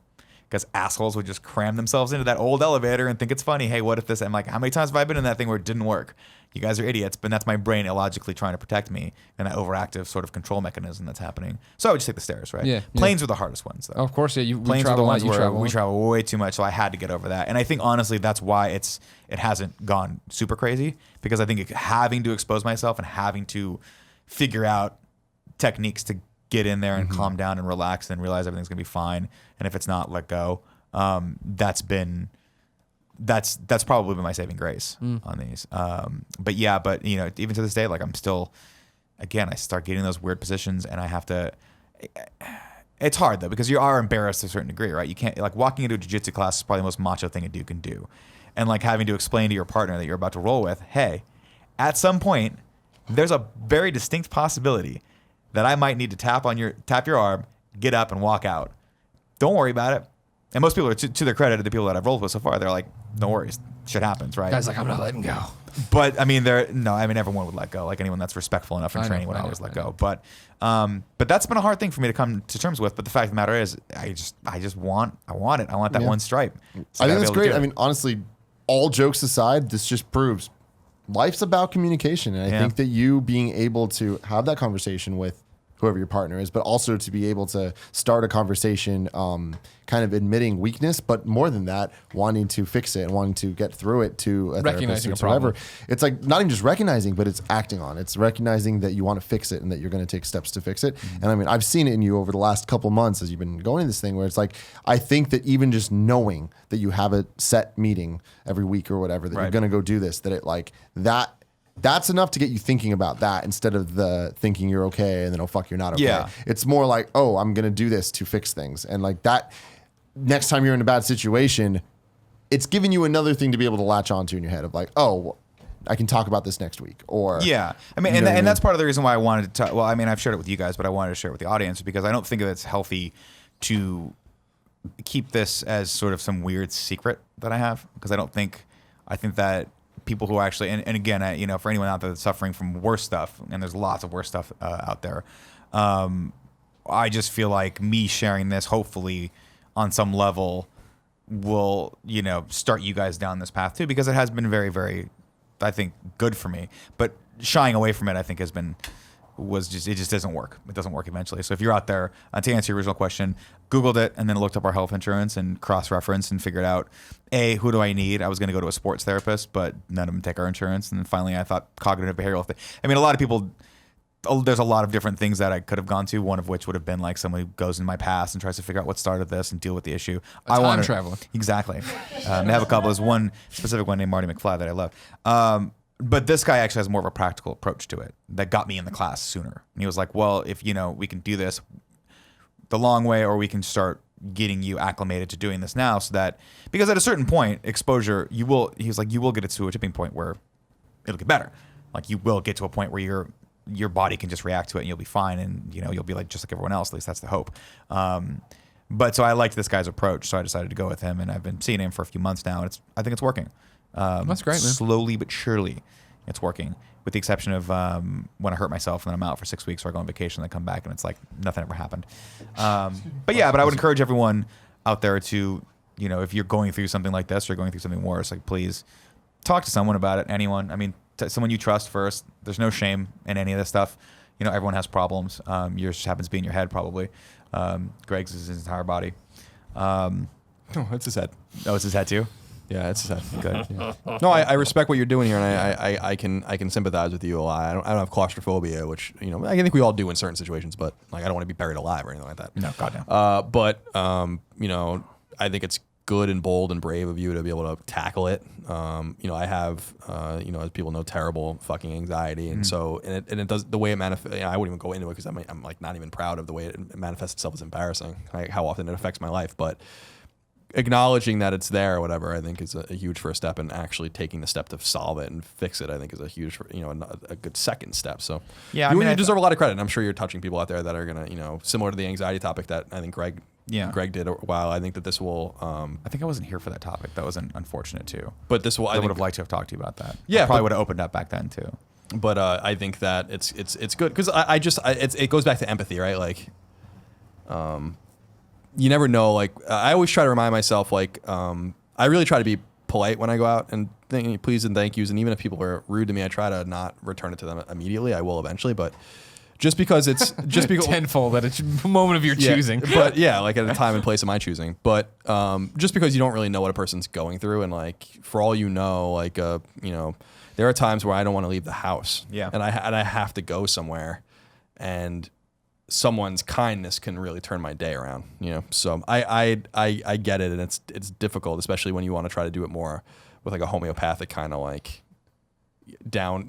Because assholes would just cram themselves into that old elevator and think it's funny. Hey, what if this? I'm like, how many times have I been in that thing where it didn't work? You guys are idiots. But that's my brain illogically trying to protect me and that overactive sort of control mechanism that's happening. So I would just take the stairs, right? Yeah, Planes were the hardest ones, though. Oh, of course, yeah. We Planes were the travel a lot. ones You where travel. we travel way too much, so I had to get over that. And I think honestly, that's why it hasn't gone super crazy, because I think having to expose myself and having to figure out techniques to get in there and calm down and relax and realize everything's gonna be fine. And if it's not, let go. That's probably been my saving grace on these. But even to this day, like I'm still, again, I start getting those weird positions and I have to. It's hard though, because you are embarrassed to a certain degree, right? You can't, like, walking into a jiu-jitsu class is probably the most macho thing a dude can do, and like having to explain to your partner that you're about to roll with, hey, at some point, there's a very distinct possibility that I might need to tap your arm, get up, and walk out. Don't worry about it. And most people are, to their credit, the people that I've rolled with so far, they're like, no worries, shit happens, right? Guys, like, I'm not letting go. But I mean, everyone would let go. Like anyone that's respectful enough in training would always let go. But that's been a hard thing for me to come to terms with. But the fact of the matter is, I want it. I want that one stripe. So I think that's great. I I mean, honestly, all jokes aside, this just proves life's about communication. And I think that you being able to have that conversation with whoever your partner is, but also to be able to start a conversation, kind of admitting weakness, but more than that, wanting to fix it and wanting to get through it to a therapist Recognizing or a problem. whatever. It's like not even just recognizing, but it's acting on it. It's recognizing that you want to fix it and that you're going to take steps to fix it. And I mean, I've seen it in you over the last couple months as you've been going to this thing where it's like, I think that even just knowing that you have a set meeting every week or whatever, that you're going to go do this, that it like that's enough to get you thinking about that instead of the thinking you're okay and then, oh, fuck, you're not okay. Yeah. It's more like, oh, I'm going to do this to fix things. And like that, next time you're in a bad situation, it's giving you another thing to be able to latch onto in your head of like, oh, I can talk about this next week. Or yeah, I mean, and that's part of the reason why I wanted to. Well, I mean, I've shared it with you guys, but I wanted to share it with the audience because I don't think that it's healthy to keep this as sort of some weird secret that I have, because I think that people who actually, and again, for anyone out there that's suffering from worse stuff, and there's lots of worse stuff out there, I just feel like me sharing this, hopefully, on some level, will start you guys down this path too, because it has been very, very, I think, good for me. But shying away from it, I think, it just doesn't work. It doesn't work eventually. So if you're out there, to answer your original question, Googled it and then looked up our health insurance and cross-referenced and figured out, who do I need? I was going to go to a sports therapist, but none of them take our insurance. And then finally I thought cognitive behavioral. I mean, a lot of people, there's a lot of different things that I could have gone to, one of which would have been like someone who goes in my past and tries to figure out what started this and deal with the issue. Time traveler. Exactly. I have a couple. There's one specific one named Marty McFly that I love. But this guy actually has more of a practical approach to it that got me in the class sooner. And he was like, well, if we can do this the long way, or we can start getting you acclimated to doing this now, so that, because at a certain point, exposure, you will get it to a tipping point where it'll get better. Like you will get to a point where your body can just react to it and you'll be fine, and you'll be like just like everyone else. At least that's the hope. But so I liked this guy's approach, so I decided to go with him, and I've been seeing him for a few months now, and I think it's working. That's great, man. Slowly but surely, it's working. With the exception of when I hurt myself and then I'm out for 6 weeks, or I go on vacation and I come back and it's like nothing ever happened. But I would encourage everyone out there to, if you're going through something like this or going through something worse, like please talk to someone about it. Anyone. I mean, someone you trust first. There's no shame in any of this stuff. Everyone has problems. Yours just happens to be in your head, probably. Greg's is his entire body. Oh, it's his head. Oh, it's his head too? Yeah, it's his head. Good. Yeah. No, I respect what you're doing here, and I can sympathize with you a lot. I don't have claustrophobia, which I think we all do in certain situations, but like I don't want to be buried alive or anything like that. No, goddamn. I think it's good and bold and brave of you to be able to tackle it. I have as people know, terrible fucking anxiety, and so it does the way it manifests. I wouldn't even go into it because I'm like not even proud of the way it manifests itself. Is embarrassing, like how often it affects my life, but acknowledging that it's there or whatever, I think is a huge first step, and actually taking the step to solve it and fix it, I think is a huge, a good second step. So yeah, you deserve a lot of credit. And I'm sure you're touching people out there that are gonna, similar to the anxiety topic that I think Greg Greg did a while. I think that this will. I think I wasn't here for that topic. That was unfortunate too. But this will. I would think, have liked to have talked to you about that. Yeah, I probably but- would have opened up back then too. But I think that it's good because it goes back to empathy, right? Like, you never know. Like, I always try to remind myself, like, I really try to be polite when I go out and please and thank yous. And even if people are rude to me, I try to not return it to them immediately. I will eventually, but just because it's just because tenfold at a moment of your yeah, choosing. But yeah, like at a time and place of my choosing. But just because you don't really know what a person's going through, and like for all you know, like there are times where I don't want to leave the house. Yeah. And I have to go somewhere, and someone's kindness can really turn my day around. So I get it, and it's difficult, especially when you want to try to do it more with like a homeopathic kind of like down,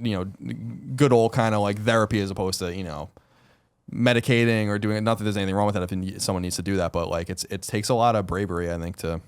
good old kind of like therapy as opposed to medicating or doing. Not that there's anything wrong with that if someone needs to do that, but like it takes a lot of bravery, I think, to.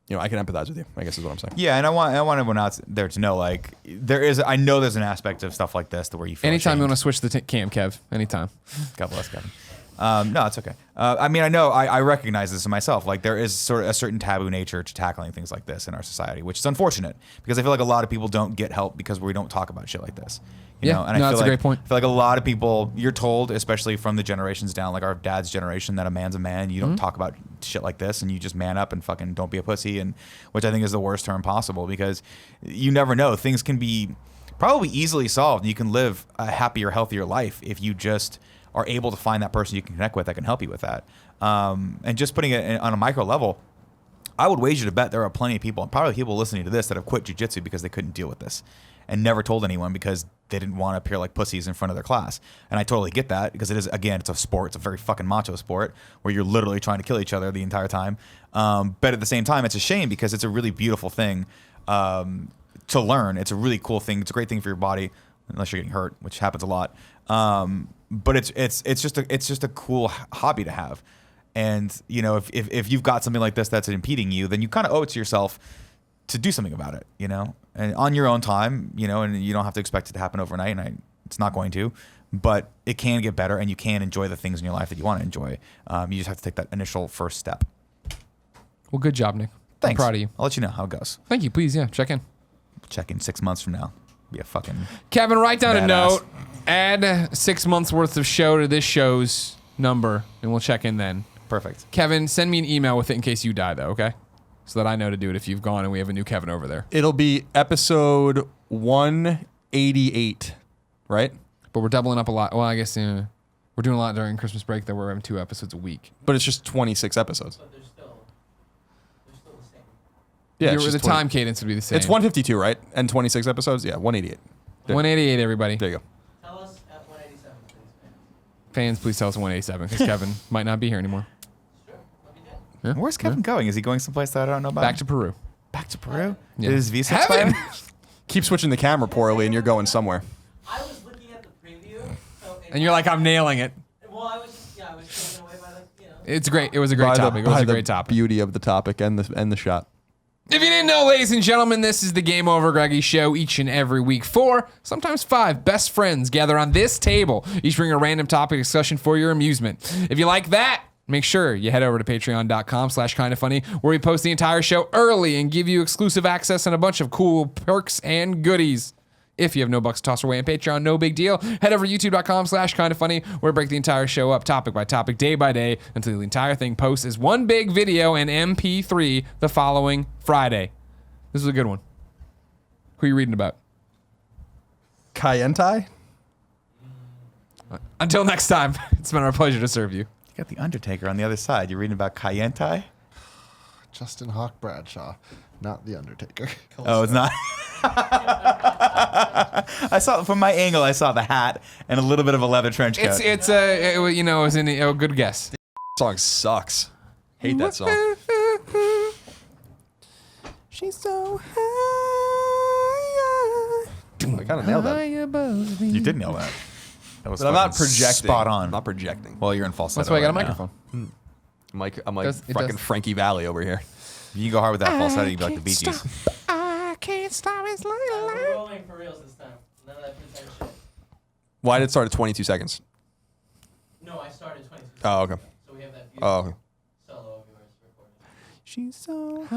I can empathize with you, I guess is what I'm saying. Yeah, and I want everyone out there to know, like, I know there's an aspect of stuff like this to where you feel Anytime ashamed. you want to switch the cam, Kev. Anytime. God bless Kevin. No, it's okay. I mean, I recognize this in myself. Like, there is sort of a certain taboo nature to tackling things like this in our society, which is unfortunate because I feel like a lot of people don't get help because we don't talk about shit like this. You know? And I feel that's a like, great point. I feel like a lot of people, you're told, especially from the generations down, like our dad's generation, that a man's a man. You don't talk about shit like this, and you just man up and fucking don't be a pussy, and which I think is the worst term possible because you never know. Things can be probably easily solved, and you can live a happier, healthier life if you just are able to find that person you can connect with that can help you with that. And just putting it on a micro level, I would wager to bet there are plenty of people, probably people listening to this, that have quit jiu-jitsu because they couldn't deal with this and never told anyone because they didn't want to appear like pussies in front of their class. And I totally get that because it is, again, it's a sport. It's a very fucking macho sport where you're literally trying to kill each other the entire time. But at the same time, it's a shame because it's a really beautiful thing to learn. It's a really cool thing. It's a great thing for your body, unless you're getting hurt, which happens a lot. But it's just a cool hobby to have. And if you've got something like this that's impeding you, then you kind of owe it to yourself to do something about it, and on your own time, and you don't have to expect it to happen overnight. And it's not going to, but it can get better, and you can enjoy the things in your life that you want to enjoy. You just have to take that initial first step. Well, good job, Nick. Thanks. I'm proud of you. I'll let you know how it goes. Thank you. Please, yeah, check in. Check in 6 months from now. Be a fucking Kevin, write down a badass. note. Add 6 months worth of show to this show's number, and we'll check in then. perfect. Kevin, send me an email with it in case you die, though, okay? So that I know to do it if you've gone and we have a new Kevin over there. It'll be episode 188, right? But we're doubling up a lot. Well, I guess we're doing a lot during Christmas break that we're having 2 episodes a week. But it's just 26 episodes. But they're still the same. Yeah, it's The just time cadence would be the same. It's 152, right? And 26 episodes? Yeah, 188. 188, everybody. There you go. Tell us at 187, please, man. Fans, please tell us 187 because Kevin might not be here anymore. Sure, let me know. Yeah. Where's Kevin going? Is he going someplace that I don't know about? Back to Peru. Back to Peru? Yeah. Did his visa Heaven! expire? Keep switching the camera poorly and you're going somewhere. I was looking at the preview, so And you're like, I'm nailing it. well, I was taken away by It's great. It was a great By topic. It was by a great topic. Beauty of the topic and the shot. If you didn't know, ladies and gentlemen, this is the Game Over Greggy show. Each and every week, 4, sometimes 5 best friends gather on this table. Each bring a random topic discussion for your amusement. If you like that, make sure you head over to patreon.com/kindafunny, where we post the entire show early and give you exclusive access and a bunch of cool perks and goodies. If you have no bucks to toss away on Patreon, no big deal. Head over to youtube.com/kindafunny, where we break the entire show up topic by topic, day by day, until the entire thing posts as one big video and MP3 the following Friday. This is a good one. Who are you reading about? Kayentai? Until next time, it's been our pleasure to serve you. You got the Undertaker on the other side. You're reading about Kayentai? Justin Hawk Bradshaw, not the Undertaker. Oh, it's not. I saw from my angle. I saw the hat and a little bit of a leather trench coat. It was in a good guess. Song sucks. Hate that song. She's so high. I kind of nailed that. You did nail that. That was But I'm not fucking projecting. Spot on. I'm not projecting. Well, you're in falsetto. That's why I got a right now. microphone. I'm like It fucking does. Frankie Valli over here. You can go hard with that falsetto. You can be like the Bee Gees. I can't stop his We're rolling for reals this time. None of that pretend shit. Why did it start at 22 seconds? No, I started 22 Oh, okay. So we have that Oh, beautiful okay. solo of yours. she's so